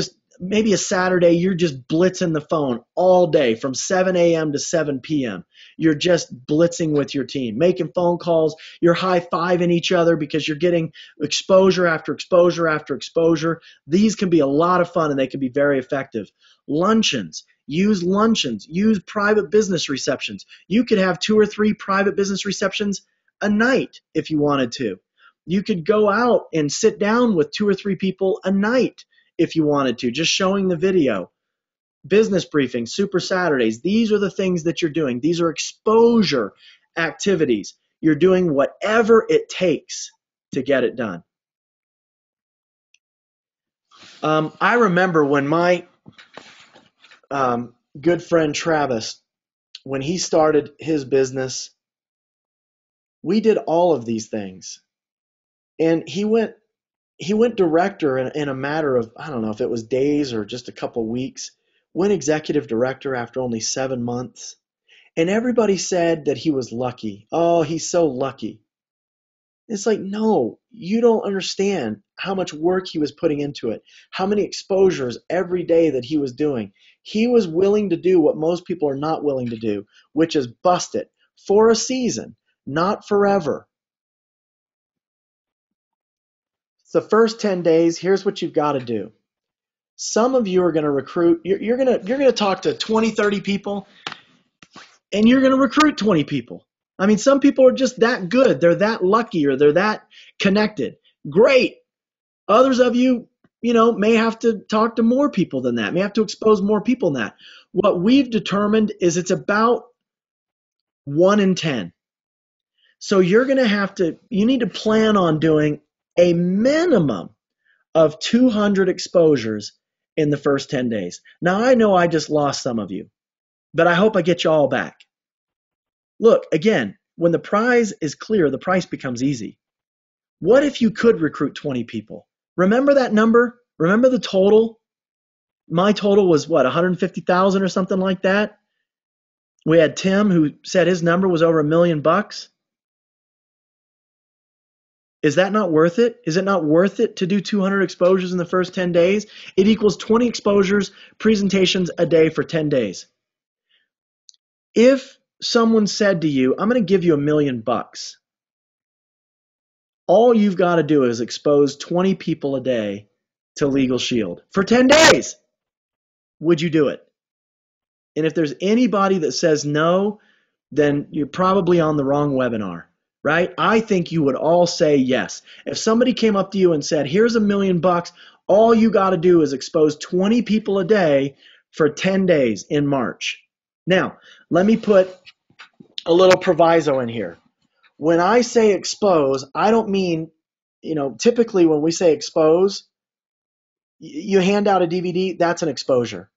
a Saturday you're just blitzing the phone all day from 7 a.m. to 7 p.m. You're just blitzing with your team, making phone calls. You're high-fiving each other because you're getting exposure after exposure after exposure. These can be a lot of fun, and they can be very effective. Luncheons. Use luncheons. Use private business receptions. You could have 2 or 3 private business receptions a night if you wanted to. You could go out and sit down with 2 or 3 people a night if you wanted to, just showing the video. Business briefings, Super Saturdays, these are the things that you're doing. These are exposure activities. You're doing whatever it takes to get it done. I remember when my good friend Travis, when he started his business, we did all of these things. And he went director in a matter of, I don't know if it was days or just a couple weeks, went executive director after only 7 months. And everybody said that he was lucky. Oh, he's so lucky. It's like, no, you don't understand how much work he was putting into it, how many exposures every day that he was doing. He was willing to do what most people are not willing to do, which is bust it for a season, not forever. The first 10 days, here's what you've got to do. Some of you are going to recruit, you're going to talk to 20, 30 people, and you're going to recruit 20 people. I mean, some people are just that good. They're that lucky, or they're that connected. Great. Others of you, may have to talk to more people than that, may have to expose more people than that. What we've determined is it's about 1 in 10. So you're going to you need to plan on doing a minimum of 200 exposures in the first 10 days. Now, I know I just lost some of you, but I hope I get you all back. Look, again, when the prize is clear, the price becomes easy. What if you could recruit 20 people? Remember that number? Remember the total? My total was what, 150,000 or something like that? We had Tim who said his number was over $1 million. Is that not worth it? Is it not worth it to do 200 exposures in the first 10 days? It equals 20 exposures, presentations a day for 10 days. If someone said to you, I'm going to give you $1 million, all you've got to do is expose 20 people a day to Legal Shield for 10 days. Would you do it? And if there's anybody that says no, then you're probably on the wrong webinar, right? I think you would all say yes. If somebody came up to you and said, here's $1 million, all you got to do is expose 20 people a day for 10 days in March. Now, let me put a little proviso in here. When I say expose, I don't mean, typically when we say expose, you hand out a DVD, that's an exposure.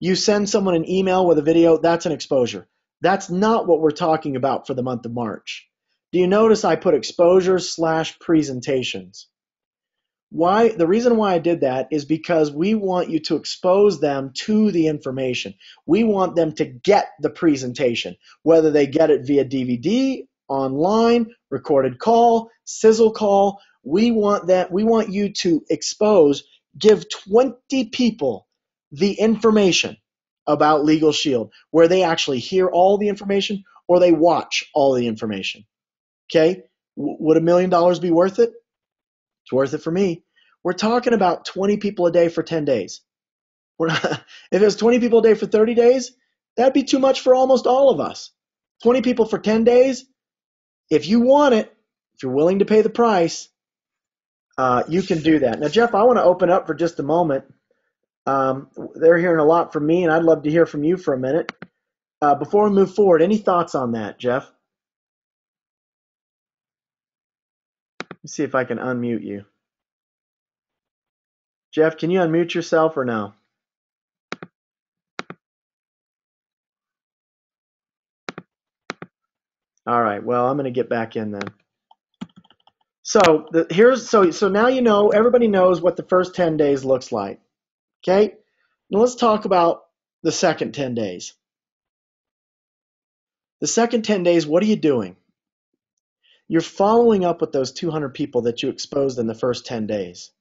You send someone an email with a video, that's an exposure. That's not what we're talking about for the month of March. Do you notice I put exposures / presentations? Why? The reason why I did that is because we want you to expose them to the information. We want them to get the presentation, whether they get it via DVD, online, recorded call, sizzle call. We want you to expose, give 20 people the information about Legal Shield, where they actually hear all the information or they watch all the information. Okay? Would $1 million be worth it? It's worth it for me. We're talking about 20 people a day for 10 days. If it was 20 people a day for 30 days, that'd be too much for almost all of us. 20 people for 10 days, if you want it, if you're willing to pay the price, you can do that. Now, Jeff, I want to open up for just a moment. They're hearing a lot from me, and I'd love to hear from you for a minute. Before we move forward, any thoughts on that, Jeff? Let me see if I can unmute you. Jeff, can you unmute yourself or no? All right, well, I'm going to get back in then. So now you know, everybody knows what the first 10 days looks like. Okay? Now let's talk about the second 10 days. The second 10 days, what are you doing? You're following up with those 200 people that you exposed in the first 10 days.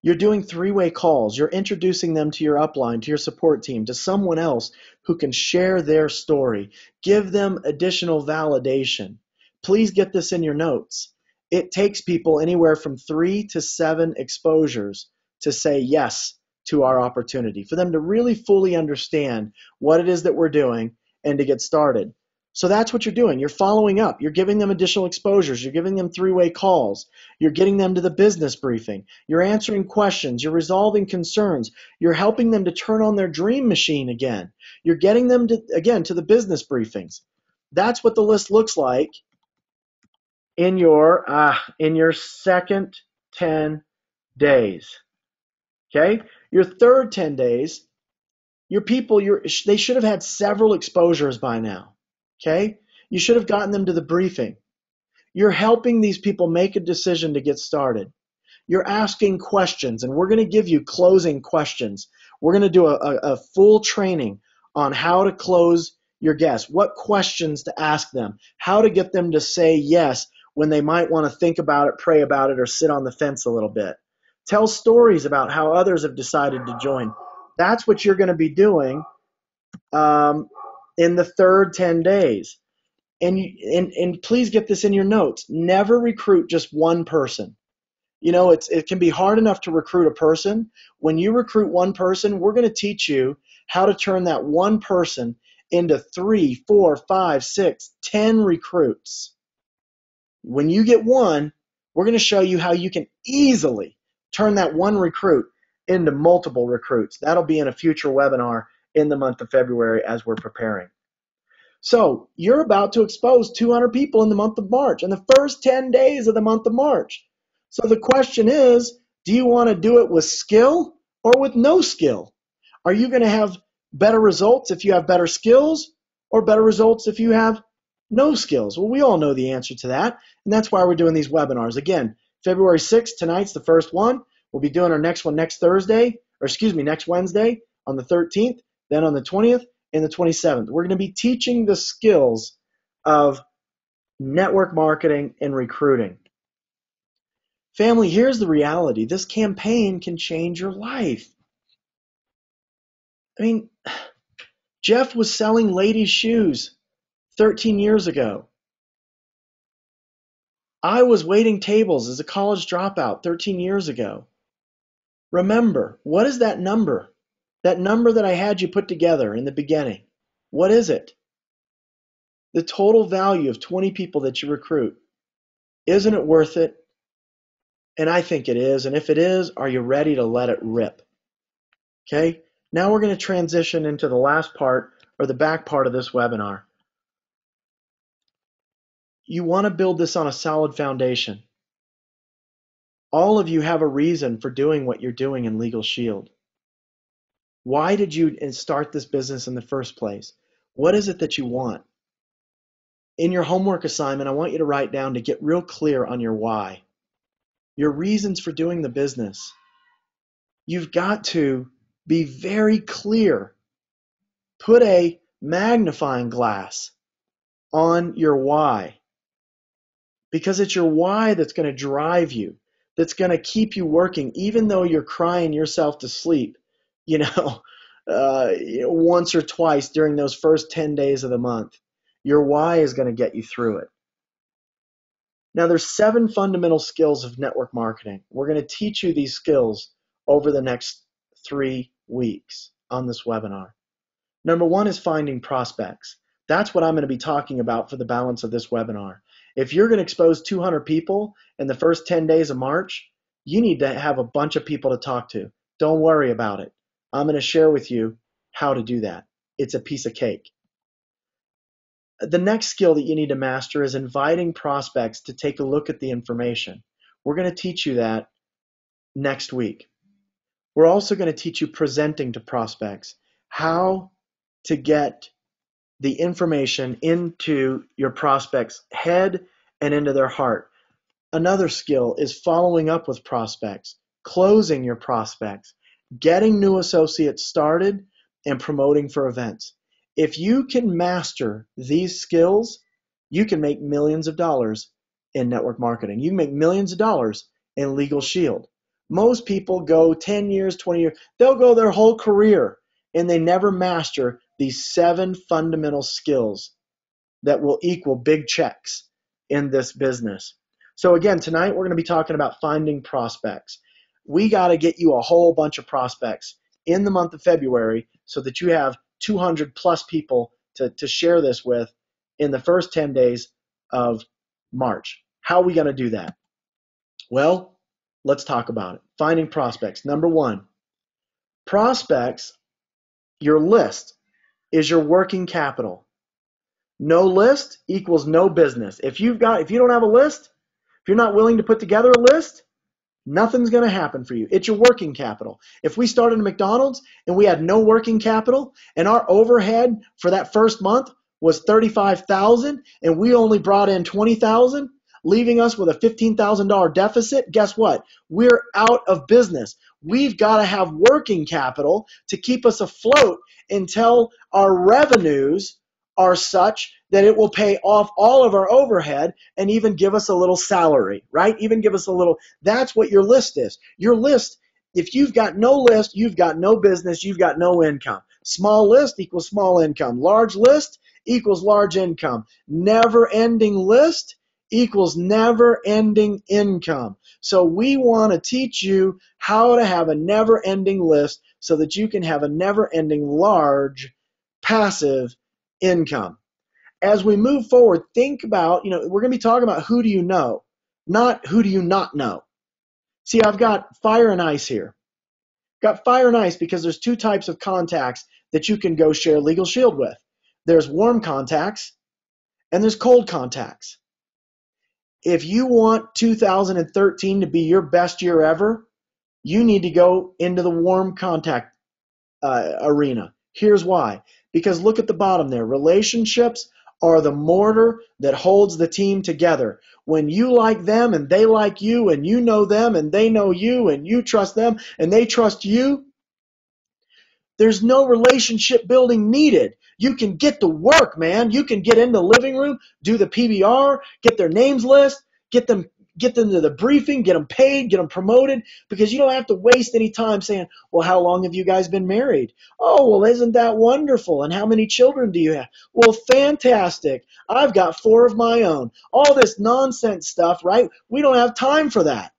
You're doing three-way calls. You're introducing them to your upline, to your support team, to someone else who can share their story. Give them additional validation. Please get this in your notes. It takes people anywhere from 3 to 7 exposures to say yes to our opportunity, for them to really fully understand what it is that we're doing and to get started. So that's what you're doing. You're following up. You're giving them additional exposures. You're giving them three-way calls. You're getting them to the business briefing. You're answering questions. You're resolving concerns. You're helping them to turn on their dream machine again. You're getting them to the business briefings. That's what the list looks like in your second 10 days. Okay? Your third 10 days, your people, they should have had several exposures by now. Okay? You should have gotten them to the briefing. You're helping these people make a decision to get started. You're asking questions, and we're going to give you closing questions. We're going to do a full training on how to close your guests, what questions to ask them, how to get them to say yes when they might want to think about it, pray about it, or sit on the fence a little bit. Tell stories about how others have decided to join. That's what you're going to be doing in the third 10 days. And please get this in your notes. Never recruit just one person. You know, it can be hard enough to recruit a person. When you recruit one person, we're going to teach you how to turn that one person into 3, 4, 5, 6, 10 recruits. When you get one, we're going to show you how you can easily turn that one recruit into multiple recruits. That'll be in a future webinar in the month of February as we're preparing. So you're about to expose 200 people in the month of March, in the first 10 days of the month of March. So the question is, do you want to do it with skill or with no skill? Are you going to have better results if you have better skills, or better results if you have No skills. Well, we all know the answer to that, and that's why we're doing these webinars. Again, February 6th, tonight's the first one. We'll be doing our next one next Thursday, or excuse me, next Wednesday on the 13th, then on the 20th and the 27th. We're going to be teaching the skills of network marketing and recruiting. Family, here's the reality. This campaign can change your life. I mean, Jeff was selling ladies' shoes 13 years ago. I was waiting tables as a college dropout 13 years ago. Remember, what is that number? That number that I had you put together in the beginning. What is it? The total value of 20 people that you recruit. Isn't it worth it? And I think it is. And if it is, are you ready to let it rip? Okay, now we're going to transition into the last part, or the back part of this webinar. You want to build this on a solid foundation. All of you have a reason for doing what you're doing in Legal Shield. Why did you start this business in the first place? What is it that you want? In your homework assignment, I want you to write down to get real clear on your why, your reasons for doing the business. You've got to be very clear. Put a magnifying glass on your why, because it's your why that's going to drive you, that's going to keep you working, even though you're crying yourself to sleep, once or twice during those first 10 days of the month. Your why is going to get you through it. Now, there's 7 fundamental skills of network marketing. We're going to teach you these skills over the next 3 weeks on this webinar. Number 1 is finding prospects. That's what I'm going to be talking about for the balance of this webinar. If you're going to expose 200 people in the first 10 days of March, you need to have a bunch of people to talk to. Don't worry about it. I'm going to share with you how to do that. It's a piece of cake. The next skill that you need to master is inviting prospects to take a look at the information. We're going to teach you that next week. We're also going to teach you presenting to prospects, how to get the information into your prospect's head and into their heart. Another skill is following up with prospects, closing your prospects, getting new associates started, and promoting for events. If you can master these skills, you can make millions of dollars in network marketing. You can make millions of dollars in Legal Shield. Most people go 10 years, 20 years, they'll go their whole career and they never master these 7 fundamental skills that will equal big checks in this business. So again, tonight we're going to be talking about finding prospects. We got to get you a whole bunch of prospects in the month of February so that you have 200 plus people to share this with in the first 10 days of March. How are we going to do that? Well, let's talk about it. Finding prospects. Number 1, prospects, your list is your working capital. No list equals no business. If you don't have a list, if you're not willing to put together a list, nothing's going to happen for you. It's your working capital. If we started a McDonald's and we had no working capital and our overhead for that first month was $35,000 and we only brought in $20,000, leaving us with a $15,000 deficit, guess what? We're out of business. We've got to have working capital to keep us afloat until our revenues are such that it will pay off all of our overhead and even give us a little salary, right? Even give us a little. That's what your list is. Your list, if you've got no list, you've got no business, you've got no income. Small list equals small income. Large list equals large income. Never-ending list equals never-ending income. So we want to teach you how to have a never-ending list so that you can have a never-ending large passive income. As we move forward, think about, we're going to be talking about who do you know, not who do you not know. See, I've got fire and ice here. Got fire and ice because there's 2 types of contacts that you can go share Legal Shield with. There's warm contacts and there's cold contacts. If you want 2013 to be your best year ever, you need to go into the warm contact arena. Here's why. Because look at the bottom there. Relationships are the mortar that holds the team together. When you like them and they like you, and you know them and they know you, and you trust them and they trust you, there's no relationship building needed. You can get to work, man. You can get in the living room, do the PBR, get their names list, get them to the briefing, get them paid, get them promoted, because you don't have to waste any time saying, well, how long have you guys been married? Oh, well, isn't that wonderful? And how many children do you have? Well, fantastic. I've got 4 of my own. All this nonsense stuff, right? We don't have time for that.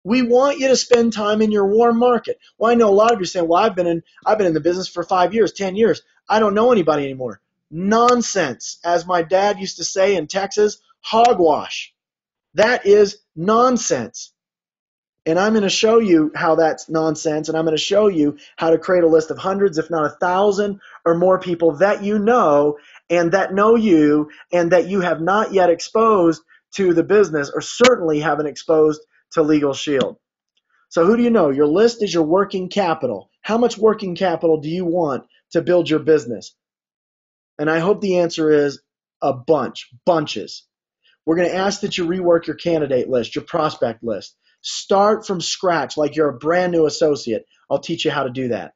We want you to spend time in your warm market. Well, I know a lot of you are saying, well, I've been in the business for 5 years, 10 years. I don't know anybody anymore. Nonsense. As my dad used to say in Texas, hogwash. That is nonsense. And I'm going to show you how that's nonsense, and I'm going to show you how to create a list of hundreds, if not 1,000 or more people that you know and that know you and that you have not yet exposed to the business, or certainly haven't exposed to Legal Shield. So who do you know? Your list is your working capital. How much working capital do you want to build your business? And I hope the answer is a bunches. We're going to ask that you rework your candidate list, your prospect list. Start from scratch like you're a brand new associate. I'll teach you how to do that.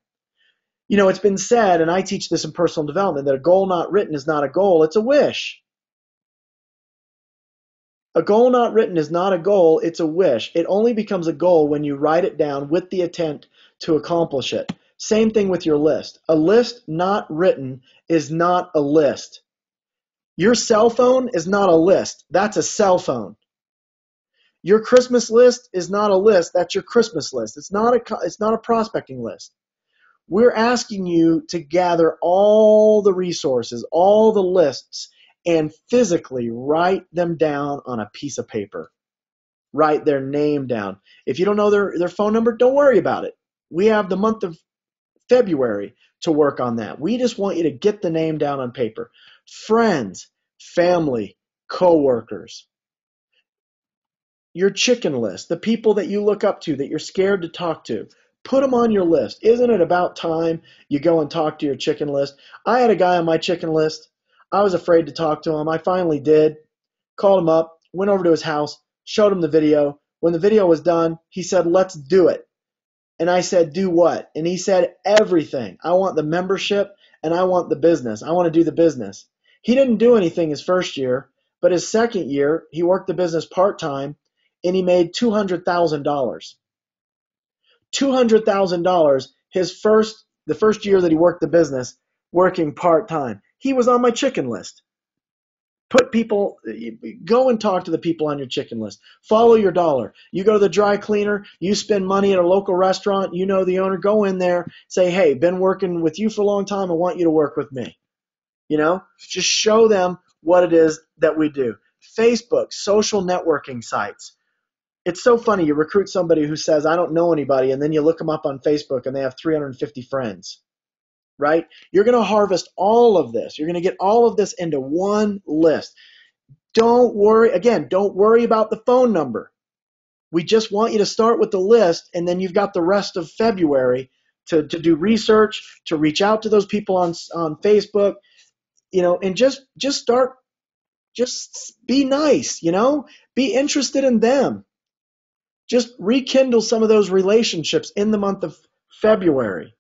You know, it's been said, and I teach this in personal development, that a goal not written is not a goal, it's a wish. A goal not written is not a goal, it's a wish. It only becomes a goal when you write it down with the intent to accomplish it. Same thing with your list. A list not written is not a list. Your cell phone is not a list. That's a cell phone. Your Christmas list is not a list. That's your Christmas list. It's not a prospecting list. We're asking you to gather all the resources, all the lists, and physically write them down on a piece of paper. Write their name down. If you don't know their phone number, don't worry about it. We have the month of February to work on that. We just want you to get the name down on paper. Friends, family, coworkers, your chicken list, the people that you look up to that you're scared to talk to. Put them on your list. Isn't it about time you go and talk to your chicken list? I had a guy on my chicken list. I was afraid to talk to him. I finally did. Called him up, went over to his house, showed him the video. When the video was done, he said, let's do it. And I said, do what? And he said, everything. I want the membership and I want the business. I want to do the business. He didn't do anything his first year, but his second year, he worked the business part-time and he made $200,000. $200,000 the first year that he worked the business, working part-time. He was on my chicken list. Go and talk to the people on your chicken list. Follow your dollar. You go to the dry cleaner, you spend money at a local restaurant, you know the owner, go in there, say, hey, been working with you for a long time, I want you to work with me. You know, just show them what it is that we do. Facebook, social networking sites. It's so funny, you recruit somebody who says, I don't know anybody, and then you look them up on Facebook and they have 350 friends. Right? You're going to harvest all of this. You're going to get all of this into one list. Don't worry about the phone number. We just want you to start with the list, and then you've got the rest of February to do research, to reach out to those people on Facebook, you know, and just be nice, you know, be interested in them. Just rekindle some of those relationships in the month of February.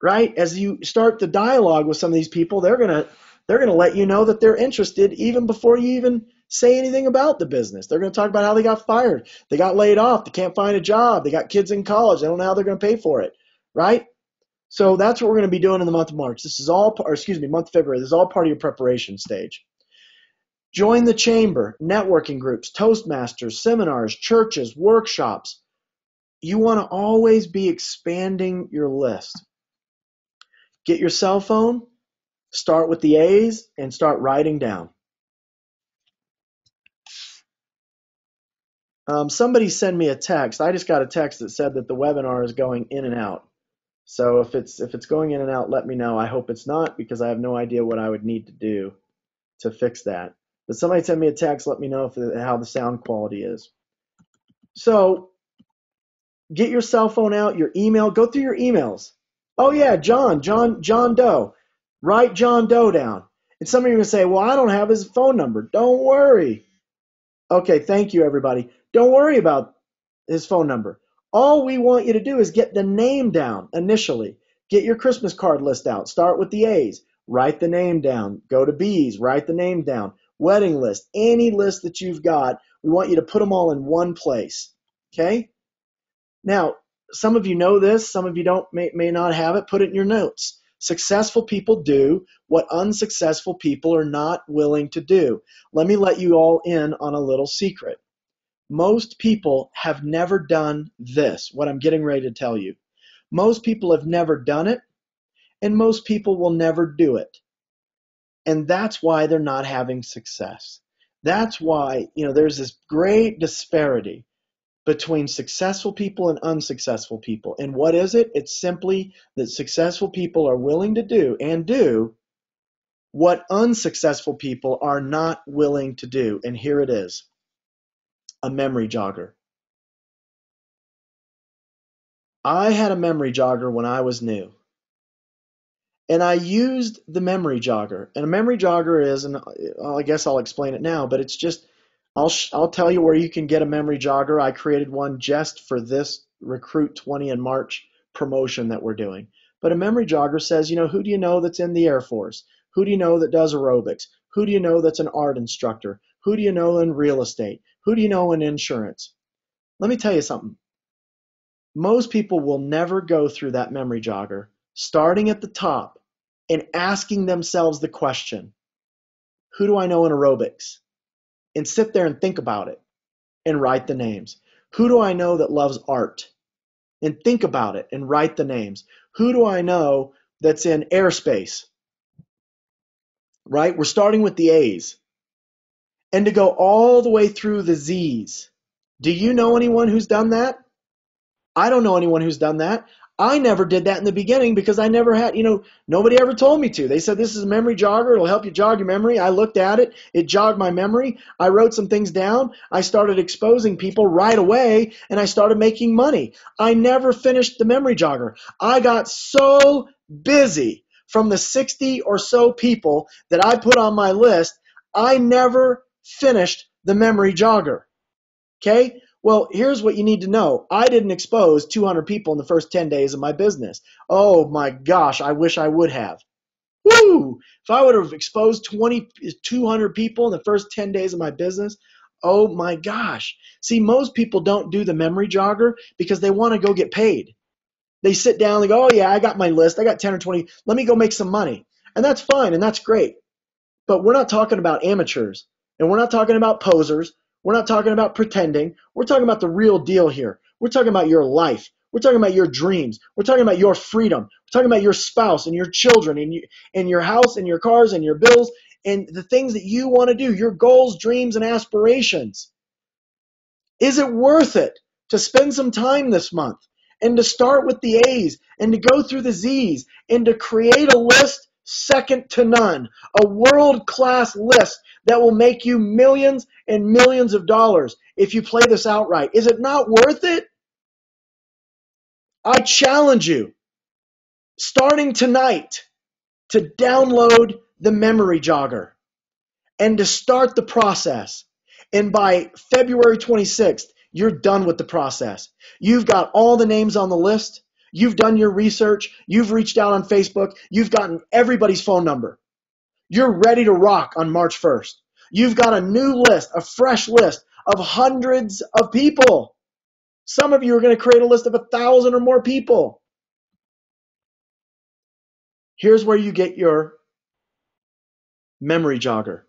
Right? As you start the dialogue with some of these people, they're gonna let you know that they're interested even before you even say anything about the business. They're gonna talk about how they got fired, they got laid off, they can't find a job, they got kids in college, they don't know how they're gonna pay for it. Right? So that's what we're gonna be doing in the month of March. Month of February. This is all part of your preparation stage. Join the chamber, networking groups, Toastmasters, seminars, churches, workshops. You want to always be expanding your list. Get your cell phone, start with the A's, and start writing down. Somebody send me a text. I just got a text that said that the webinar is going in and out. So if it's going in and out, let me know. I hope it's not, because I have no idea what I would need to do to fix that. But somebody send me a text, let me know how the sound quality is. So get your cell phone out, your email, go through your emails. Oh yeah, John Doe. Write John Doe down. And some of you are going to say, well, I don't have his phone number. Don't worry. Okay, thank you, everybody. Don't worry about his phone number. All we want you to do is get the name down initially. Get your Christmas card list out. Start with the A's. Write the name down. Go to B's. Write the name down. Wedding list. Any list that you've got, we want you to put them all in one place. Okay? Now, some of you know this. Some of you may not have it. Put it in your notes. Successful people do what unsuccessful people are not willing to do. Let me let you all in on a little secret. Most people have never done this, what I'm getting ready to tell you. Most people have never done it, and most people will never do it. And that's why they're not having success. That's why, there's this great disparity between successful people and unsuccessful people. And what is it? It's simply that successful people are willing to do what unsuccessful people are not willing to do. And here it is, a memory jogger. I had a memory jogger when I was new. And I used the memory jogger. And a memory jogger is, and I guess I'll explain it now, but it's just, I'll tell you where you can get a memory jogger. I created one just for this Recruit 20 in March promotion that we're doing. But a memory jogger says, who do you know that's in the Air Force? Who do you know that does aerobics? Who do you know that's an art instructor? Who do you know in real estate? Who do you know in insurance? Let me tell you something. Most people will never go through that memory jogger, starting at the top and asking themselves the question, who do I know in aerobics? And sit there and think about it and write the names. Who do I know that loves art? And think about it and write the names. Who do I know that's in airspace? Right? We're starting with the A's. And to go all the way through the Z's. Do you know anyone who's done that? I don't know anyone who's done that. I never did that in the beginning because I never had, nobody ever told me to. They said, this is a memory jogger. It'll help you jog your memory. I looked at it. It jogged my memory. I wrote some things down. I started exposing people right away, and I started making money. I never finished the memory jogger. I got so busy from the 60 or so people that I put on my list, I never finished the memory jogger. Okay? Well, here's what you need to know. I didn't expose 200 people in the first 10 days of my business. Oh my gosh, I wish I would have. Woo! If I would have exposed 200 people in the first 10 days of my business, oh my gosh. See, most people don't do the memory jogger because they want to go get paid. They sit down, they go, oh yeah, I got my list. I got 10 or 20. Let me go make some money. And that's fine, and that's great. But we're not talking about amateurs, and we're not talking about posers. We're not talking about pretending. We're talking about the real deal here. We're talking about your life. We're talking about your dreams. We're talking about your freedom. We're talking about your spouse and your children and your house and your cars and your bills and the things that you want to do, your goals, dreams, and aspirations. Is it worth it to spend some time this month and to start with the A's and to go through the Z's and to create a list second to none, a world-class list that will make you millions and millions of dollars if you play this outright? Is it not worth it? I challenge you, starting tonight, to download the memory jogger and to start the process. And by February 26th, you're done with the process. You've got all the names on the list. You've done your research. You've reached out on Facebook. You've gotten everybody's phone number. You're ready to rock on March 1st. You've got a new list, a fresh list of hundreds of people. Some of you are going to create a list of 1,000 or more people. Here's where you get your memory jogger.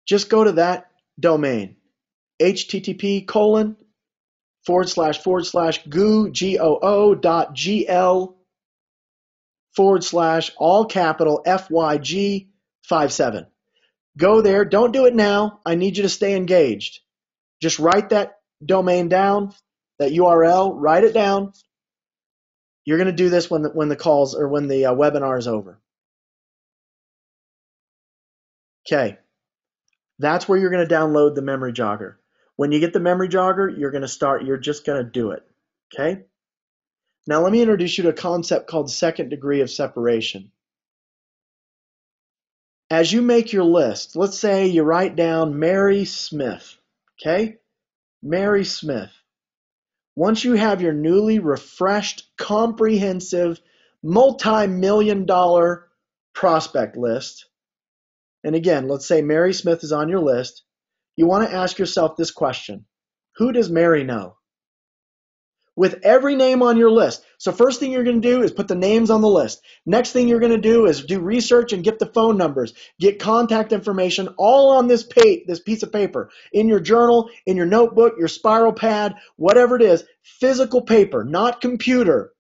Just go to that domain, http://goo.gl/ all capital FYG57. Go there. Don't do it now. I need you to stay engaged. Just write that domain down, that URL, write it down. You're going to do this when the calls or when the webinar is over. Okay. That's where you're going to download the memory jogger. When you get the memory jogger, you're just going to do it. Okay? Now let me introduce you to a concept called second degree of separation. As you make your list, let's say you write down Mary Smith, okay? Mary Smith. Once you have your newly refreshed, comprehensive, multi-million dollar prospect list, and again, let's say Mary Smith is on your list, you want to ask yourself this question. Who does Mary know? With every name on your list. So first thing you're going to do is put the names on the list. Next thing you're going to do is do research and get the phone numbers, get contact information all on this piece of paper, in your journal, in your notebook, your spiral pad, whatever it is, physical paper, not computer,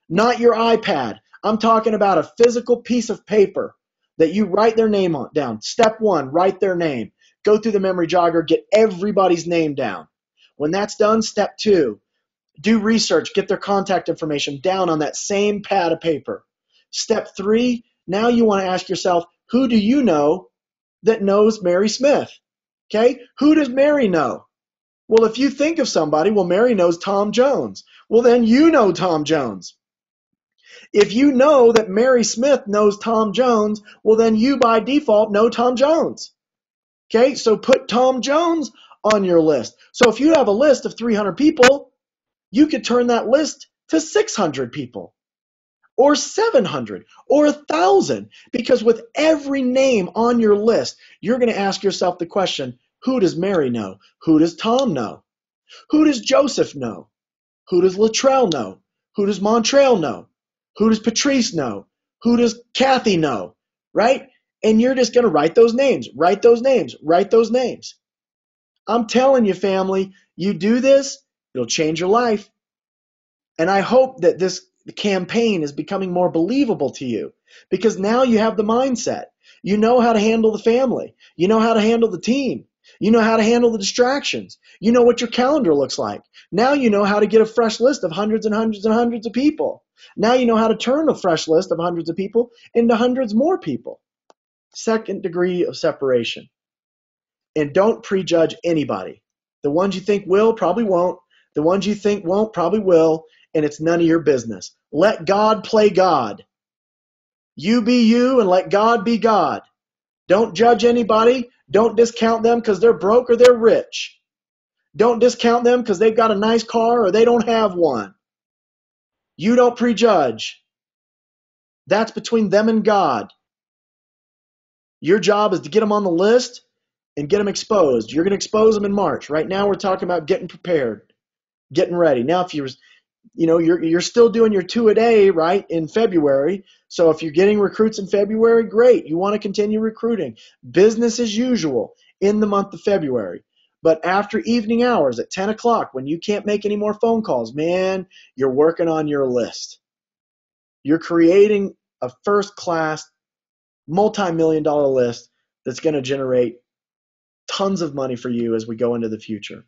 not your iPad. I'm talking about a physical piece of paper that you write their name down. Step 1, write their name. Go through the memory jogger, get everybody's name down. When that's done, step 2, do research, get their contact information down on that same pad of paper. Step 3, now you want to ask yourself, who do you know that knows Mary Smith? Okay, who does Mary know? Well, if you think of somebody, well, Mary knows Tom Jones. Well, then you know Tom Jones. If you know that Mary Smith knows Tom Jones, well, then you by default know Tom Jones. Okay, so put Tom Jones on your list. So if you have a list of 300 people, you could turn that list to 600 people or 700 or 1,000, because with every name on your list, you're going to ask yourself the question, who does Mary know? Who does Tom know? Who does Joseph know? Who does Latrell know? Who does Montreal know? Who does Patrice know? Who does Kathy know? Right? And you're just going to write those names, write those names, write those names. I'm telling you, family, you do this, it'll change your life. And I hope that this campaign is becoming more believable to you, because now you have the mindset. You know how to handle the family. You know how to handle the team. You know how to handle the distractions. You know what your calendar looks like. Now you know how to get a fresh list of hundreds and hundreds and hundreds of people. Now you know how to turn a fresh list of hundreds of people into hundreds more people. Second degree of separation. And don't prejudge anybody. The ones you think will probably won't. The ones you think won't probably will. And it's none of your business. Let God play God. You be you and let God be God. Don't judge anybody. Don't discount them because they're broke or they're rich. Don't discount them because they've got a nice car or they don't have one. You don't prejudge. That's between them and God. Your job is to get them on the list and get them exposed. You're going to expose them in March. Right now we're talking about getting prepared, getting ready. Now if you're still doing your 2-a-day, right, in February. So if you're getting recruits in February, great. You want to continue recruiting. Business as usual in the month of February. But after evening hours at 10 o'clock, when you can't make any more phone calls, man, you're working on your list. You're creating a first-class, multi-million-dollar list that's going to generate tons of money for you as we go into the future.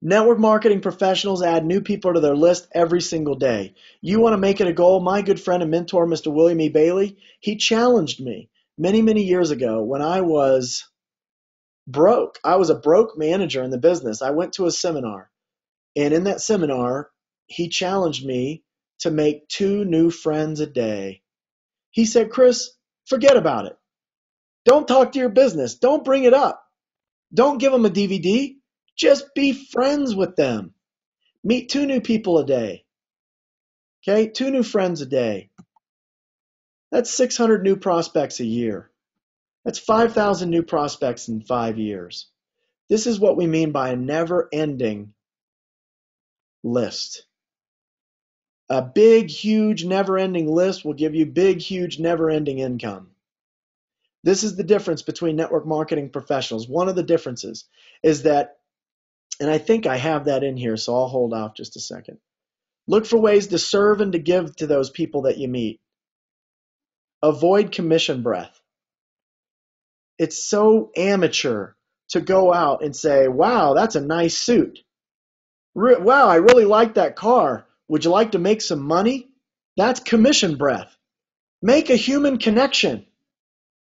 Network marketing professionals add new people to their list every single day. You want to make it a goal? My good friend and mentor, Mr. William E. Bailey, he challenged me many, many years ago when I was broke. I was a broke manager in the business. I went to a seminar, and in that seminar, he challenged me to make 2 new friends a day. He said, Chris, forget about it. Don't talk to your business. Don't bring it up. Don't give them a DVD. Just be friends with them. Meet 2 new people a day. Okay, 2 new friends a day. That's 600 new prospects a year. That's 5,000 new prospects in 5 years. This is what we mean by a never-ending list. A big, huge, never-ending list will give you big, huge, never-ending income. This is the difference between network marketing professionals. One of the differences is that, and I think I have that in here, so I'll hold off just a second. Look for ways to serve and to give to those people that you meet. Avoid commission breath. It's so amateur to go out and say, wow, that's a nice suit. Wow, I really like that car. Would you like to make some money? That's commission breath. Make a human connection.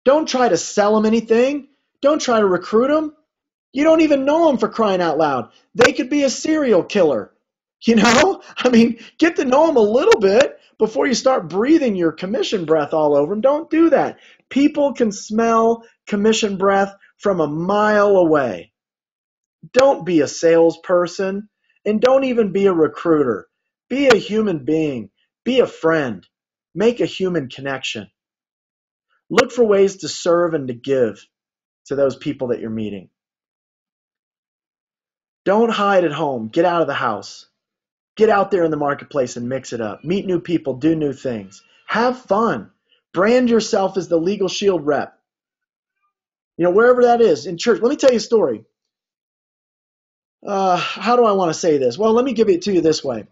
Don't try to sell them anything. Don't try to recruit them. You don't even know them, for crying out loud. They could be a serial killer. I mean, get to know them a little bit, before you start breathing your commission breath all over them. Don't do that. People can smell commission breath from a mile away. Don't be a salesperson, and don't even be a recruiter. Be a human being. Be a friend. Make a human connection. Look for ways to serve and to give to those people that you're meeting. Don't hide at home. Get out of the house. Get out there in the marketplace and mix it up. Meet new people. Do new things. Have fun. Brand yourself as the Legal Shield rep. Wherever that is, in church. Let me tell you a story. How do I want to say this? Well, let me give it to you this way.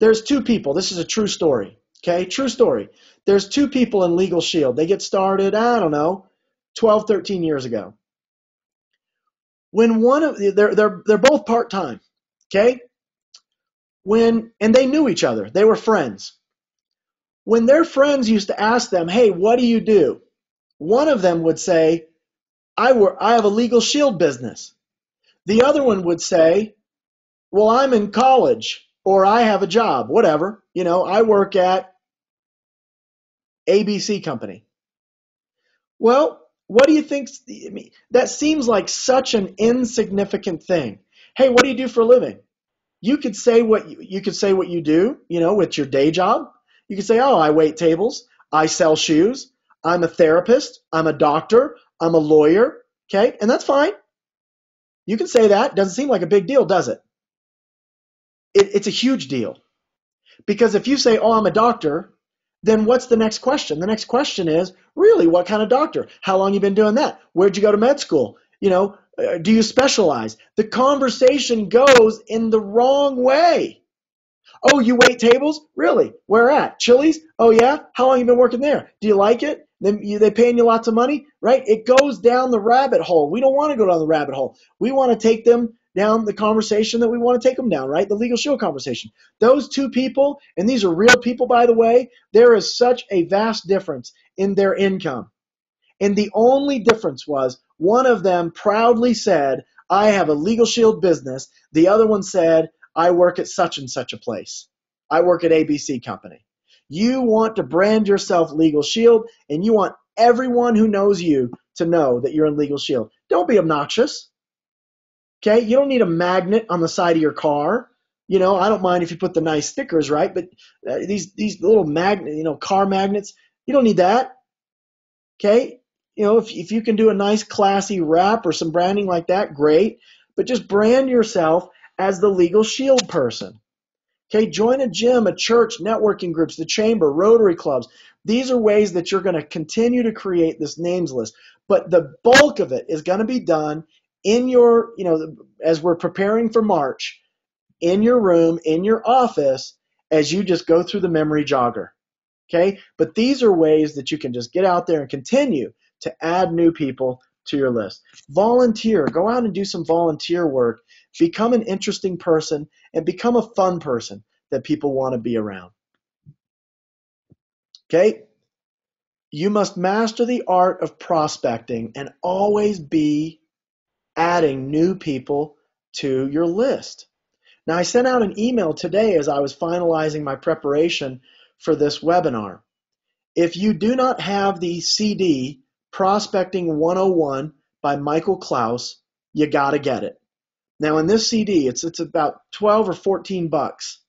There's two people. This is a true story. Okay, true story. There's two people in Legal Shield. They get started, 12, 13 years ago. When one of they're both part-time. Okay? And they knew each other. They were friends. When their friends used to ask them, "Hey, what do you do?" One of them would say, I have a Legal Shield business." The other one would say, "Well, I'm in college," or "I have a job," whatever. I work at ABC company. Well, what do you think? That seems like such an insignificant thing. Hey, what do you do for a living? You could say what you do, with your day job. You could say, "Oh, I wait tables, I sell shoes, I'm a therapist, I'm a doctor, I'm a lawyer." Okay, and that's fine. You can say that. Doesn't seem like a big deal, does it? It's a huge deal. Because if you say, "Oh, I'm a doctor," then what's the next question? The next question is, really, what kind of doctor? How long you been doing that? Where'd you go to med school? Do you specialize? The conversation goes in the wrong way. "Oh, you wait tables? Really? Where at? Chili's? Oh, yeah? How long you been working there? Do you like it? They paying you lots of money?" Right? It goes down the rabbit hole. We don't want to go down the rabbit hole. We want to take them down the conversation that we want to take them down, right? The Legal Shield conversation. Those two people, and these are real people, by the way, there is such a vast difference in their income. And the only difference was one of them proudly said, "I have a Legal Shield business." The other one said, "I work at such and such a place. I work at ABC company." You want to brand yourself Legal Shield, and you want everyone who knows you to know that you're in Legal Shield. Don't be obnoxious. Okay? You don't need a magnet on the side of your car. I don't mind if you put the nice stickers, right? But these little car magnets, you don't need that. Okay? If you can do a nice classy wrap or some branding like that, great. But just brand yourself as the Legal Shield person. Okay, join a gym, a church, networking groups, the chamber, Rotary clubs. These are ways that you're going to continue to create this names list. But the bulk of it is going to be done in your, as we're preparing for March, in your room, in your office, as you just go through the memory jogger. Okay, but these are ways that you can just get out there and continue to add new people to your list. Volunteer. Go out and do some volunteer work. Become an interesting person and become a fun person that people want to be around. Okay? You must master the art of prospecting and always be adding new people to your list. Now, I sent out an email today as I was finalizing my preparation for this webinar. If you do not have the CD, Prospecting 101 by Michael Klaus, you got to get it. Now, in this CD, it's about 12 or 14 bucks.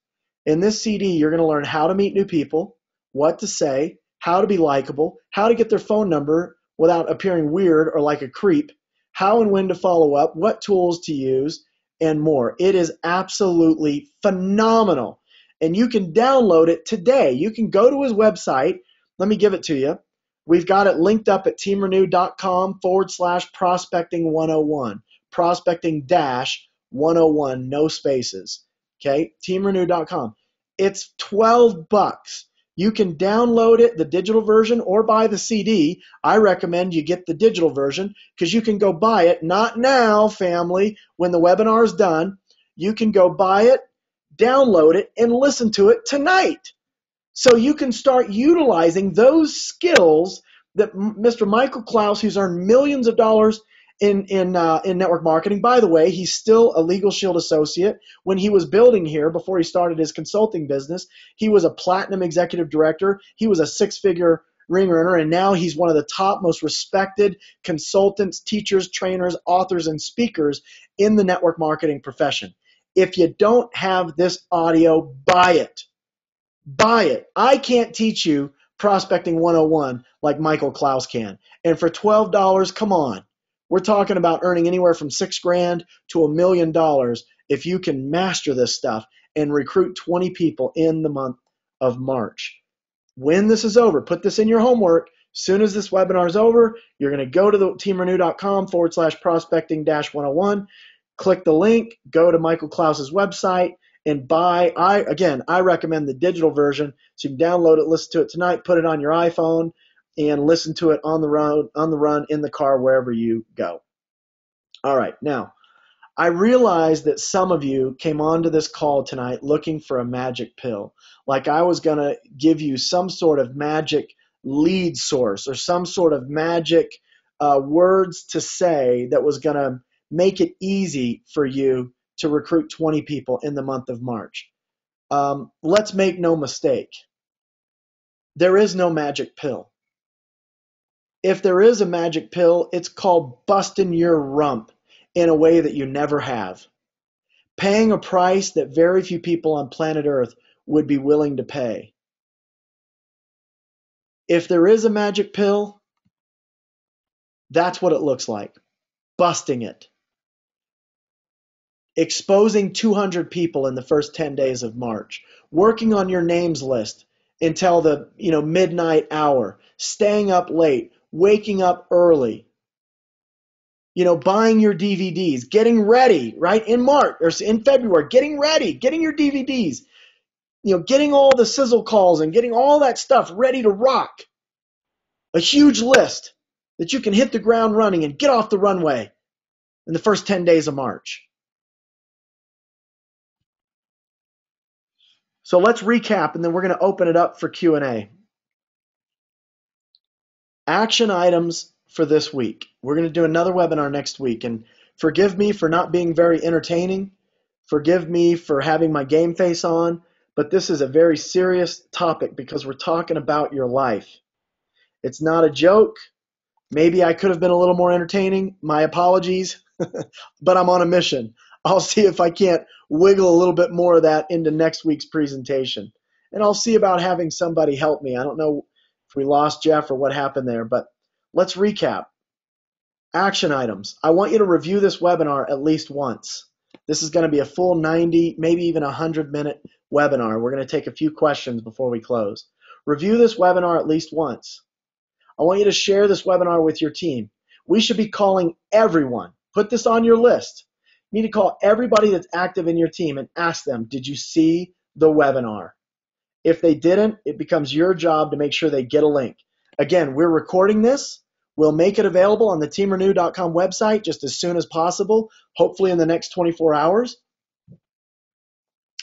In this CD, you're going to learn how to meet new people, what to say, how to be likable, how to get their phone number without appearing weird or like a creep, how and when to follow up, what tools to use, and more. It is absolutely phenomenal. And you can download it today. You can go to his website. Let me give it to you. We've got it linked up at teamrenew.com/prospecting101. Prospecting-101, no spaces. Okay, teamrenew.com. It's 12 bucks. You can download it, the digital version, or buy the CD. I recommend you get the digital version because you can go buy it, not now, family, when the webinar is done. You can go buy it, download it, and listen to it tonight. So you can start utilizing those skills that Mr. Michael Klaus, who's earned millions of dollars in network marketing. By the way, he's still a Legal Shield associate. When he was building here, before he started his consulting business, he was a platinum executive director. He was a six-figure ring earner, and now he's one of the top, most respected consultants, teachers, trainers, authors, and speakers in the network marketing profession. If you don't have this audio, buy it. Buy it. I can't teach you prospecting 101 like Michael Klaus can. And for $12, come on. We're talking about earning anywhere from $6,000 to $1 million if you can master this stuff and recruit 20 people in the month of March. When this is over, put this in your homework. As soon as this webinar is over, you're going to go to the teamrenew.com/prospecting-101, click the link, go to Michael Klaus's website, and buy. I recommend the digital version, so you can download it, listen to it tonight, put it on your iPhone, and listen to it on the run, in the car, wherever you go. All right, now, I realize that some of you came onto this call tonight looking for a magic pill, like I was going to give you some sort of magic lead source or some sort of magic words to say that was going to make it easy for you to recruit 20 people in the month of March. Let's make no mistake. There is no magic pill. If there is a magic pill, it's called busting your rump in a way that you never have. Paying a price that very few people on planet Earth would be willing to pay. If there is a magic pill, that's what it looks like. Busting it. Exposing 200 people in the first 10 days of March. Working on your names list until the midnight hour. Staying up late. Waking up early. Buying your DVDs. Getting ready, right? In March or in February. Getting ready. Getting your DVDs. Getting all the sizzle calls and getting all that stuff ready to rock. A huge list that you can hit the ground running and get off the runway in the first 10 days of March. So let's recap, and then we're going to open it up for Q&A. Action items for this week. We're going to do another webinar next week, and forgive me for not being very entertaining. Forgive me for having my game face on, but this is a very serious topic because we're talking about your life. It's not a joke. Maybe I could have been a little more entertaining. My apologies, but I'm on a mission. I'll see if I can't wiggle a little bit more of that into next week's presentation. And I'll see about having somebody help me. I don't know if we lost Jeff or what happened there, but let's recap. Action items. I want you to review this webinar at least once. This is going to be a full 90, maybe even 100-minute webinar. We're going to take a few questions before we close. Review this webinar at least once. I want you to share this webinar with your team. We should be calling everyone. Put this on your list. You need to call everybody that's active in your team and ask them, did you see the webinar? If they didn't, it becomes your job to make sure they get a link. Again, we're recording this. We'll make it available on the teamrenew.com website just as soon as possible, hopefully in the next 24 hours.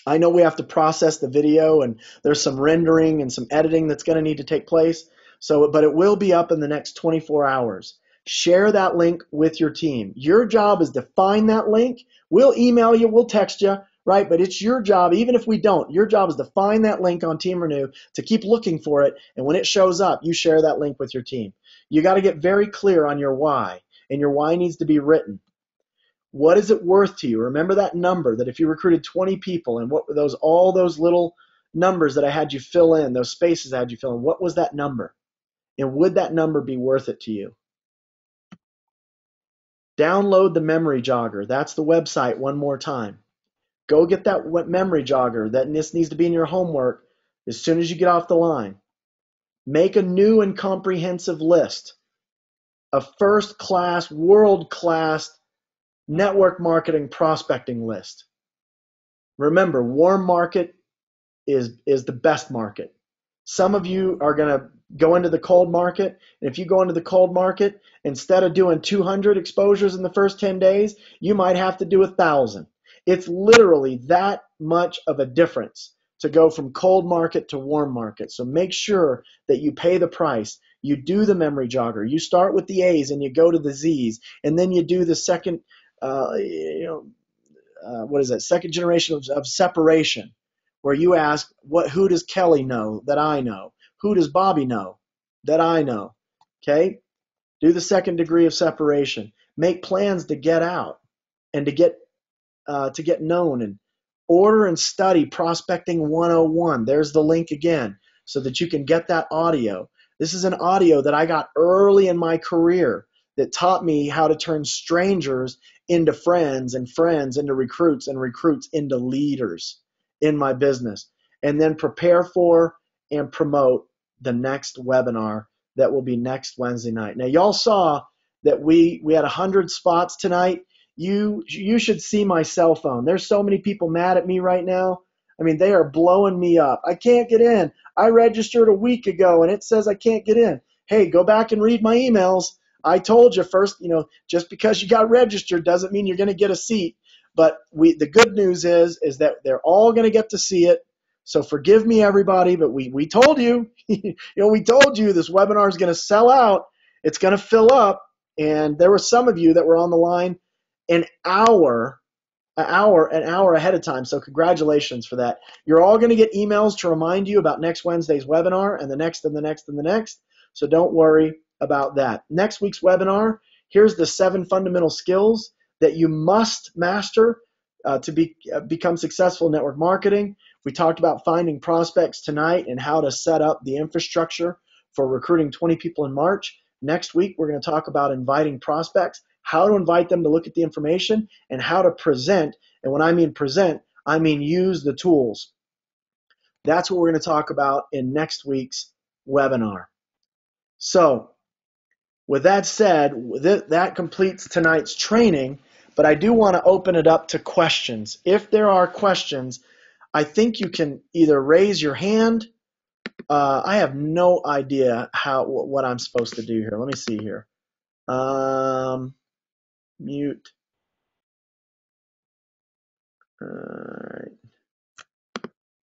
I know we have to process the video, and there's some rendering and some editing that's going to need to take place. But it will be up in the next 24 hours. Share that link with your team. Your job is to find that link. We'll email you, we'll text you, right? But it's your job, even if we don't, your job is to find that link on Team Renew, to keep looking for it, and when it shows up, you share that link with your team. You got to get very clear on your why, and your why needs to be written. What is it worth to you? Remember that number, that if you recruited 20 people, and what were all those little numbers that I had you fill in, those spaces I had you fill in, what was that number? And would that number be worth it to you? Download the memory jogger. That's the website one more time. Go get that memory jogger. This needs to be in your homework as soon as you get off the line. Make a new and comprehensive list. A first-class, world-class network marketing prospecting list. Remember, warm market is the best market. Some of you are going to go into the cold market, and if you go into the cold market, instead of doing 200 exposures in the first 10 days, you might have to do 1,000. It's literally that much of a difference to go from cold market to warm market. So make sure that you pay the price. You do the memory jogger. You start with the A's and you go to the Z's, and then you do the second, what is that? Second generation of separation, where you ask, who does Kelly know that I know? Who does Bobby know that I know? Okay? Do the second degree of separation. Make plans to get out and to get known, and order and study Prospecting 101. There's the link again so that you can get that audio. This is an audio that I got early in my career that taught me how to turn strangers into friends and friends into recruits and recruits into leaders in my business. And then prepare for and promote the next webinar that will be next Wednesday night. Now, y'all saw that we had 100 spots tonight. You should see my cell phone. There's so many people mad at me right now. I mean, they are blowing me up. I can't get in. I registered a week ago and it says I can't get in. Hey, go back and read my emails. I told you first, just because you got registered doesn't mean you're going to get a seat. But the good news is that they're all going to get to see it. So forgive me, everybody, but we told you, we told you this webinar is going to sell out. It's going to fill up. And there were some of you that were on the line an hour ahead of time. So congratulations for that. You're all going to get emails to remind you about next Wednesday's webinar and the next and the next and the next. So don't worry about that. Next week's webinar, here's the 7 fundamental skills that you must master to become successful in network marketing. We talked about finding prospects tonight and how to set up the infrastructure for recruiting 20 people in March. Next week, we're going to talk about inviting prospects, how to invite them to look at the information, and how to present. And when I mean present, I mean use the tools. That's what we're going to talk about in next week's webinar. So with that said, that completes tonight's training, but I do want to open it up to questions. If there are questions, I think you can either raise your hand. I have no idea what I'm supposed to do here. Let me see here. Mute. All right.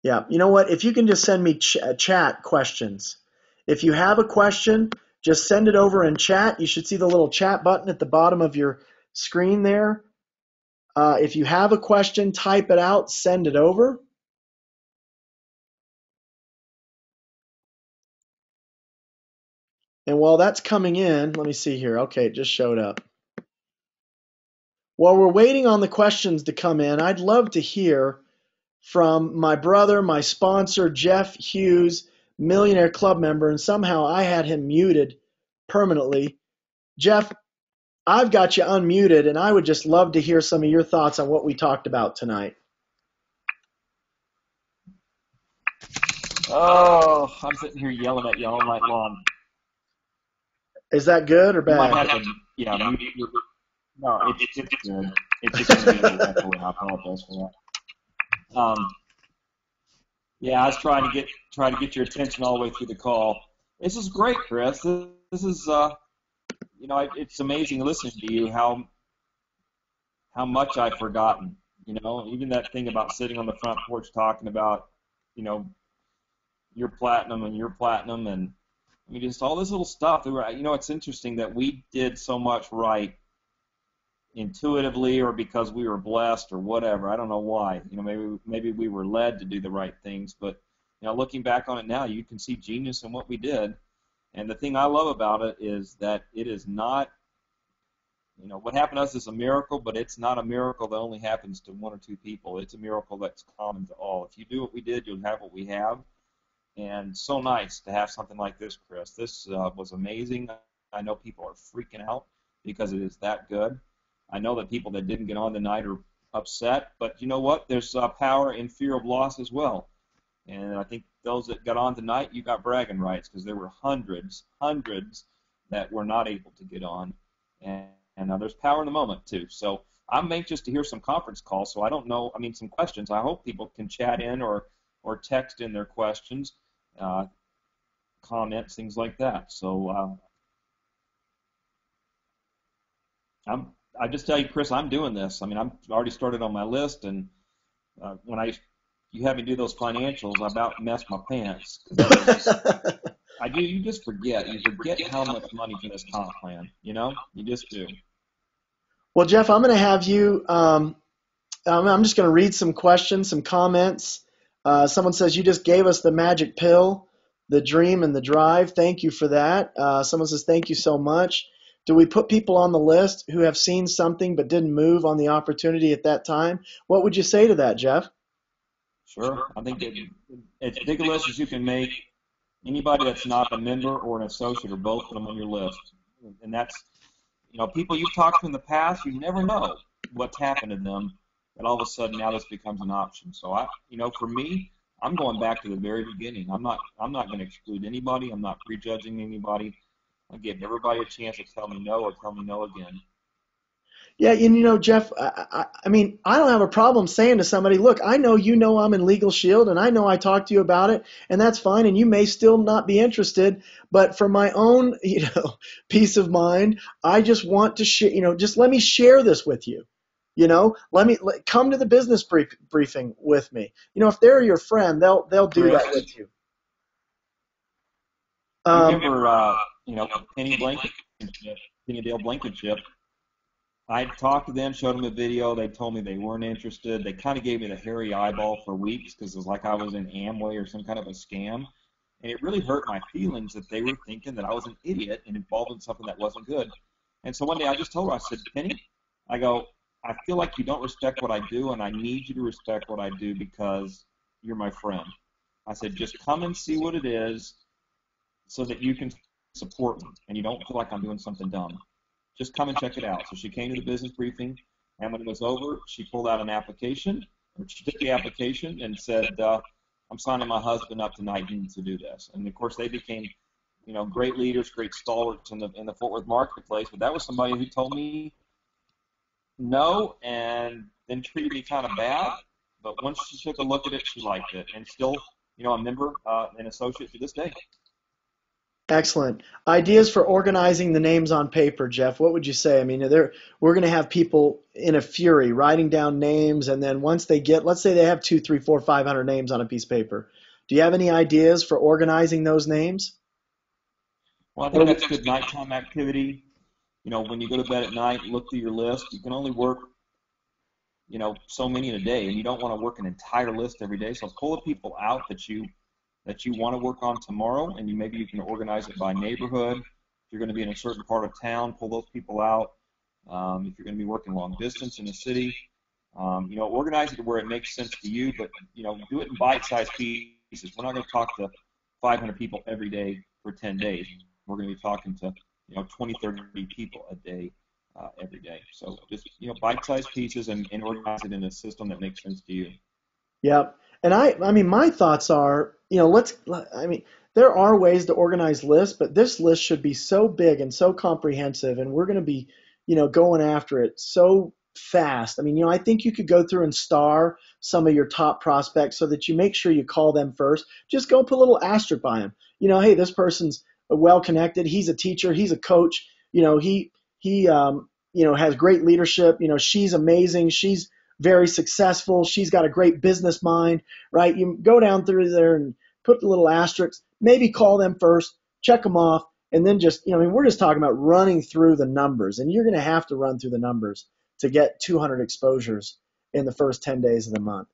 Yeah, you know what? If you can just send me chat questions. If you have a question, just send it over in chat. You should see the little chat button at the bottom of your screen there. If you have a question, type it out, send it over. And while that's coming in, let me see here. Okay, it just showed up. While we're waiting on the questions to come in, I'd love to hear from my brother, my sponsor, Jeff Hughes, Millionaire Club member, and somehow I had him muted permanently. Jeff, I've got you unmuted, and I would just love to hear some of your thoughts on what we talked about tonight. Oh, I'm sitting here yelling at you all night long. Is that good or bad? You might have to, mute your, no, it's good. It's just going to be a little echo, and I apologize for that. I was trying to get your attention all the way through the call. This is great, Chris. This is, it's amazing listening to you how much I've forgotten. Even that thing about sitting on the front porch talking about, your platinum, and I mean, just all this little stuff. It's interesting that we did so much right intuitively or because we were blessed or whatever. I don't know why. Maybe we were led to do the right things. But, looking back on it now, you can see genius in what we did. And the thing I love about it is that it is not, what happened to us is a miracle, but it's not a miracle that only happens to 1 or 2 people. It's a miracle that's common to all. If you do what we did, you'll have what we have. And so nice to have something like this, Chris. This was amazing. I know people are freaking out because it is that good. I know that people that didn't get on tonight are upset, but you know what? There's power in fear of loss as well. And I think those that got on tonight, you got bragging rights because there were hundreds that were not able to get on. And there's power in the moment, too. So I'm anxious to hear some conference calls, so I don't know, some questions. I hope people can chat in or text in their questions, comments, things like that. So I just tell you, Chris, I'm doing this. I'm already started on my list, and when you have me do those financials, I about messed my pants. I do. You just forget. You forget how much money for this comp plan. You just do. Well, Jeff, I'm going to have you. I'm just going to read some questions, some comments. Someone says you just gave us the magic pill, the dream and the drive. Thank you for that. Someone says thank you so much. Do we put people on the list who have seen something but didn't move on the opportunity at that time? What would you say to that, Jeff? Sure. I think it's big a list as you can make. Anybody that's not a member or an associate or both, put them on your list. And that's, people you've talked to in the past, you never know what's happened to them. And all of a sudden now this becomes an option. So for me, I'm going back to the very beginning. I'm not going to exclude anybody. I'm not prejudging anybody. I give everybody a chance to tell me no or tell me no again. Yeah, and Jeff, I mean, I don't have a problem saying to somebody, look, I know I'm in Legal Shield, and I know I talked to you about it, and that's fine, and you may still not be interested, but for my own, peace of mind, I just want to share, just let me share this with you. Come to the business briefing with me. If they're your friend, they'll do that with you. You remember, Penny Dale Blankenship. I talked to them, showed them a video. They told me they weren't interested. They kind of gave me the hairy eyeball for weeks because it was like I was in Amway or some kind of a scam. And it really hurt my feelings that they were thinking that I was an idiot and involved in something that wasn't good. And so one day I just told her, I said, Penny, I feel like you don't respect what I do, and I need you to respect what I do because you're my friend. I said, just come and see what it is so that you can support me and you don't feel like I'm doing something dumb. Just come and check it out. So she came to the business briefing, and when it was over, she pulled out an application, or she took the application and said, I'm signing my husband up tonight to do this. And, of course, they became, great leaders, great stalwarts in the Fort Worth marketplace. But that was somebody who told me no and then treated me kind of bad. But once she took a look at it, she liked it. And still, a member, an associate to this day. Excellent. Ideas for organizing the names on paper, Jeff. What would you say? I mean, we're going to have people in a fury writing down names, and then once they let's say they have 2, 3, 4, 500 names on a piece of paper. Do you have any ideas for organizing those names? Well, I think that's good nighttime activity. When you go to bed at night, look through your list. You can only work, so many in a day, and you don't want to work an entire list every day. So pull the people out that you want to work on tomorrow, and maybe you can organize it by neighborhood. If you're going to be in a certain part of town, pull those people out. If you're going to be working long distance in a city, organize it to where it makes sense to you, but, do it in bite-sized pieces. We're not going to talk to 500 people every day for 10 days. We're going to be talking to, 20, 30 people a day every day. So just, bite-sized pieces and organize it in a system that makes sense to you. Yep. And I mean, my thoughts are, there are ways to organize lists, but this list should be so big and so comprehensive, and we're going to be, going after it so fast. I mean, I think you could go through and star some of your top prospects so that you make sure you call them first. Just go put a little asterisk by them. Hey, this person's well connected. He's a teacher. He's a coach. He has great leadership. She's amazing. She's very successful. She's got a great business mind, right? You go down through there and put the little asterisks, maybe call them first, check them off, and then just, we're just talking about running through the numbers, and you're going to have to run through the numbers to get 200 exposures in the first 10 days of the month.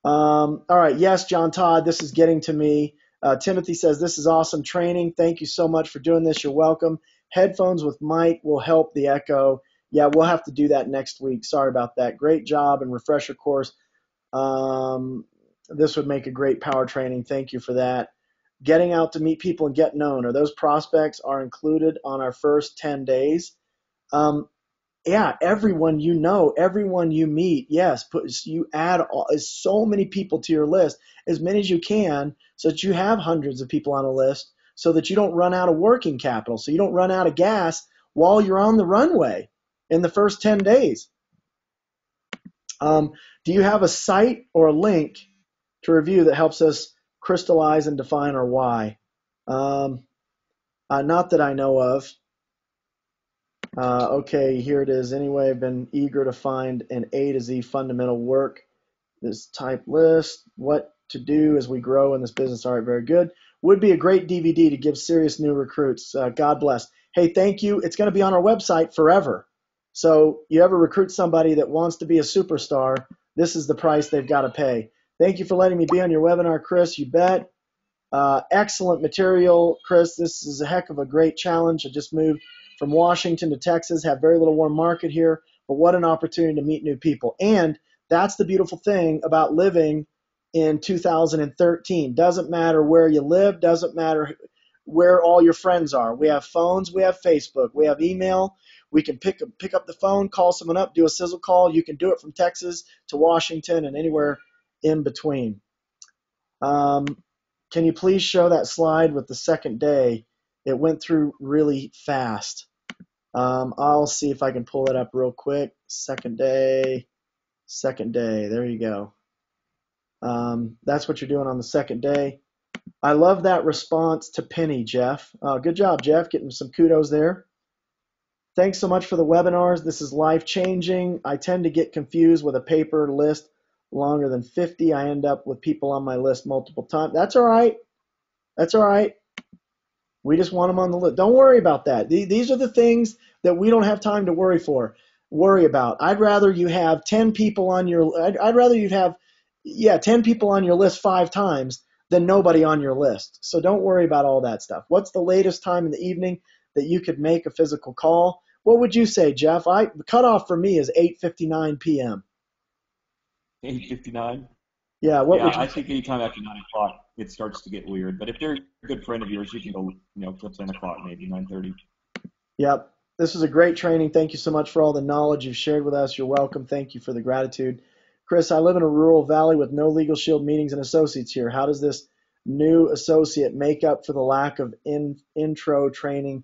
All right. Yes, John Todd, this is getting to me. Timothy says, this is awesome training. Thank you so much for doing this. You're welcome. Headphones with mic will help the echo. Yeah, we'll have to do that next week. Sorry about that. Great job and refresher course. This would make a great power training. Thank you for that. Getting out to meet people and get known. Are those prospects are included on our first 10 days? Yeah, everyone everyone you meet, yes. You add so many people to your list, as many as you can, so that you have hundreds of people on a list, so that you don't run out of working capital, so you don't run out of gas while you're on the runway in the first 10 days. Do you have a site or a link to review that helps us crystallize and define our why? Not that I know of. Okay, here it is. Anyway, I've been eager to find an A to Z fundamental work. This type list, what to do as we grow in this business. All right, very good. Would be a great DVD to give serious new recruits. God bless. Hey, thank you. It's going to be on our website forever. So you ever recruit somebody that wants to be a superstar, this is the price they've got to pay. Thank you for letting me be on your webinar, Chris. You bet. Excellent material, Chris. This is a heck of a great challenge. I just moved from Washington to Texas, have very little warm market here, but what an opportunity to meet new people. And that's the beautiful thing about living in 2013. Doesn't matter where you live, doesn't matter where all your friends are. We have phones, we have Facebook, we have email. We can pick up the phone, call someone up, do a sizzle call. You can do it from Texas to Washington and anywhere in between. Can you please show that slide with the second day? It went through really fast. I'll see if I can pull it up real quick. Second day. There you go. That's what you're doing on the second day. I love that response to Penny, Jeff. Good job, Jeff, getting some kudos there. Thanks so much for the webinars. This is life-changing. I tend to get confused with a paper list longer than 50. I end up with people on my list multiple times. That's all right. That's all right. We just want them on the list. Don't worry about that. These are the things that we don't have time to worry about. I'd rather you have 10 people on your I'd rather you have 10 people on your list 5 times than nobody on your list. So don't worry about all that stuff. What's the latest time in the evening that you could make a physical call? What would you say, Jeff? The cutoff for me is 8:59 p.m. 8:59. Yeah, what would you I think anytime after 9 o'clock it starts to get weird. But if they're a good friend of yours, you can go, till 10 o'clock, maybe 9:30. Yep. This was a great training. Thank you so much for all the knowledge you've shared with us. You're welcome. Thank you for the gratitude. Chris, I live in a rural valley with no Legal Shield meetings and associates here. How does this new associate make up for the lack of intro training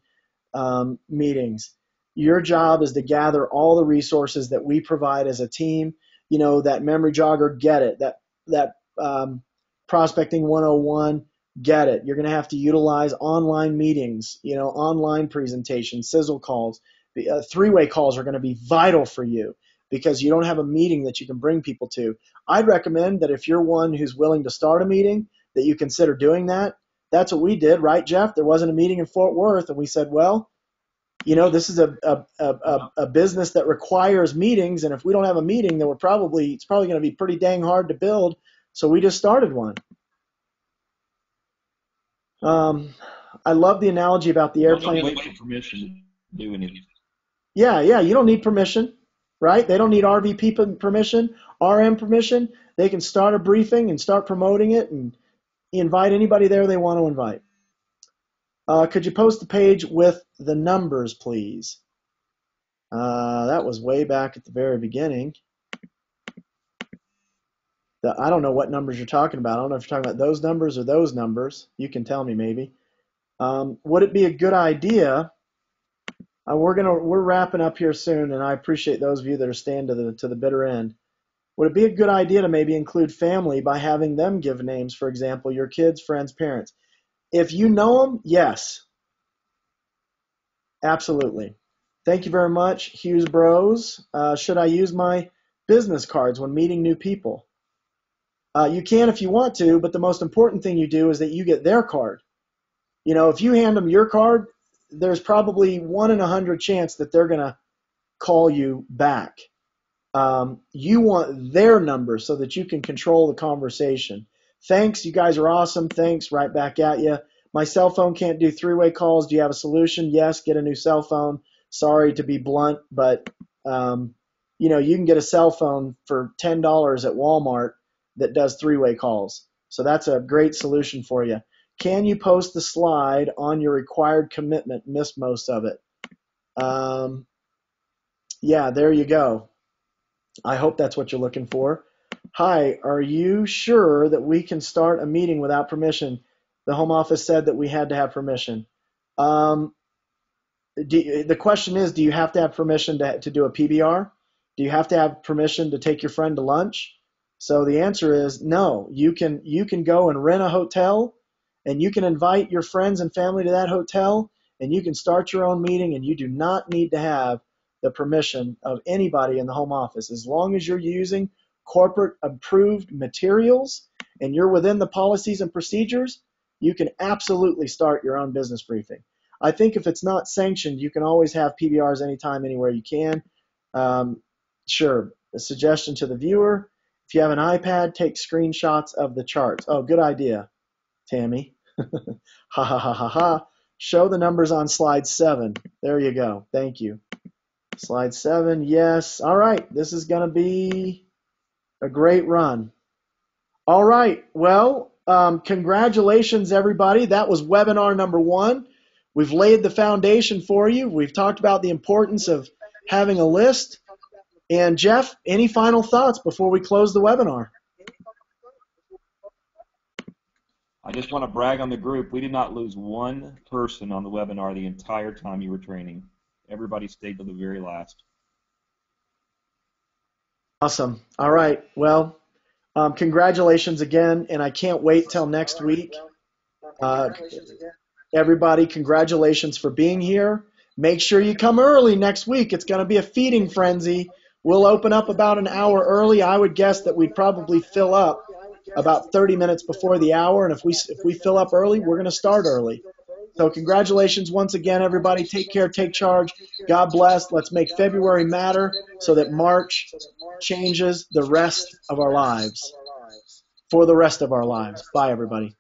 meetings? Your job is to gather all the resources that we provide as a team. That memory jogger, get it. That prospecting 101, get it. You're going to have to utilize online meetings, online presentations, sizzle calls. Three-way calls are going to be vital for you because you don't have a meeting that you can bring people to. I'd recommend that if you're one who's willing to start a meeting, that you consider doing that. That's what we did, right, Jeff? There wasn't a meeting in Fort Worth, and we said, well, this is a business that requires meetings, and if we don't have a meeting, then it's probably going to be pretty dang hard to build. So we just started one. I love the analogy about the airplane. Don't wait for permission to do anything. Yeah, you don't need permission, right? They don't need RVP permission, RM permission. They can start a briefing and start promoting it and invite anybody there they want to invite. Could you post the page with the numbers, please? That was way back at the very beginning. I don't know what numbers you're talking about. I don't know if you're talking about those numbers or those numbers. You can tell me maybe. Would it be a good idea? We're wrapping up here soon, and I appreciate those of you that are staying to the bitter end. Would it be a good idea to maybe include family by having them give names, for example, your kids, friends, parents? If you know them, yes. Absolutely. Thank you very much, Hughes Bros. Should I use my business cards when meeting new people? You can if you want to, but the most important thing you do is that you get their card. If you hand them your card, there's probably 1 in 100 chance that they're going to call you back. You want their number so that you can control the conversation. Thanks, you guys are awesome. Thanks, right back at you. My cell phone can't do 3-way calls. Do you have a solution? Yes, get a new cell phone. Sorry to be blunt, but you can get a cell phone for $10 at Walmart that does 3-way calls. So that's a great solution for you. Can you post the slide on your required commitment? Missed most of it. Yeah, there you go. I hope that's what you're looking for. Hi, are you sure that we can start a meeting without permission? The home office said that we had to have permission. The question is, do you have to have permission to do a PBR? Do you have to have permission to take your friend to lunch? So the answer is no. You can go and rent a hotel, and you can invite your friends and family to that hotel, and you can start your own meeting, and you do not need to have the permission of anybody in the home office. As long as you're using corporate approved materials and you're within the policies and procedures, you can absolutely start your own business briefing. I think if it's not sanctioned, you can always have PBRs anytime, anywhere you can. Sure, a suggestion to the viewer, if you have an iPad, take screenshots of the charts. Oh, good idea, Tammy. Ha ha ha ha ha. Show the numbers on slide 7. There you go. Thank you. Slide 7, yes. All right, this is going to be a great run. All right, well, congratulations, everybody. That was webinar number 1. We've laid the foundation for you. We've talked about the importance of having a list. And Jeff, any final thoughts before we close the webinar? I just want to brag on the group. We did not lose one person on the webinar the entire time you were training. Everybody stayed to the very last. Awesome. All right. Well, congratulations again, and I can't wait till next week. Everybody, congratulations for being here. Make sure you come early next week. It's going to be a feeding frenzy. We'll open up about an hour early. I would guess that we'd probably fill up about 30 minutes before the hour, and if we fill up early, we're going to start early. So congratulations once again, everybody. Take care, take charge. God bless. Let's make February matter so that March changes the rest of our lives, for the rest of our lives. Bye, everybody.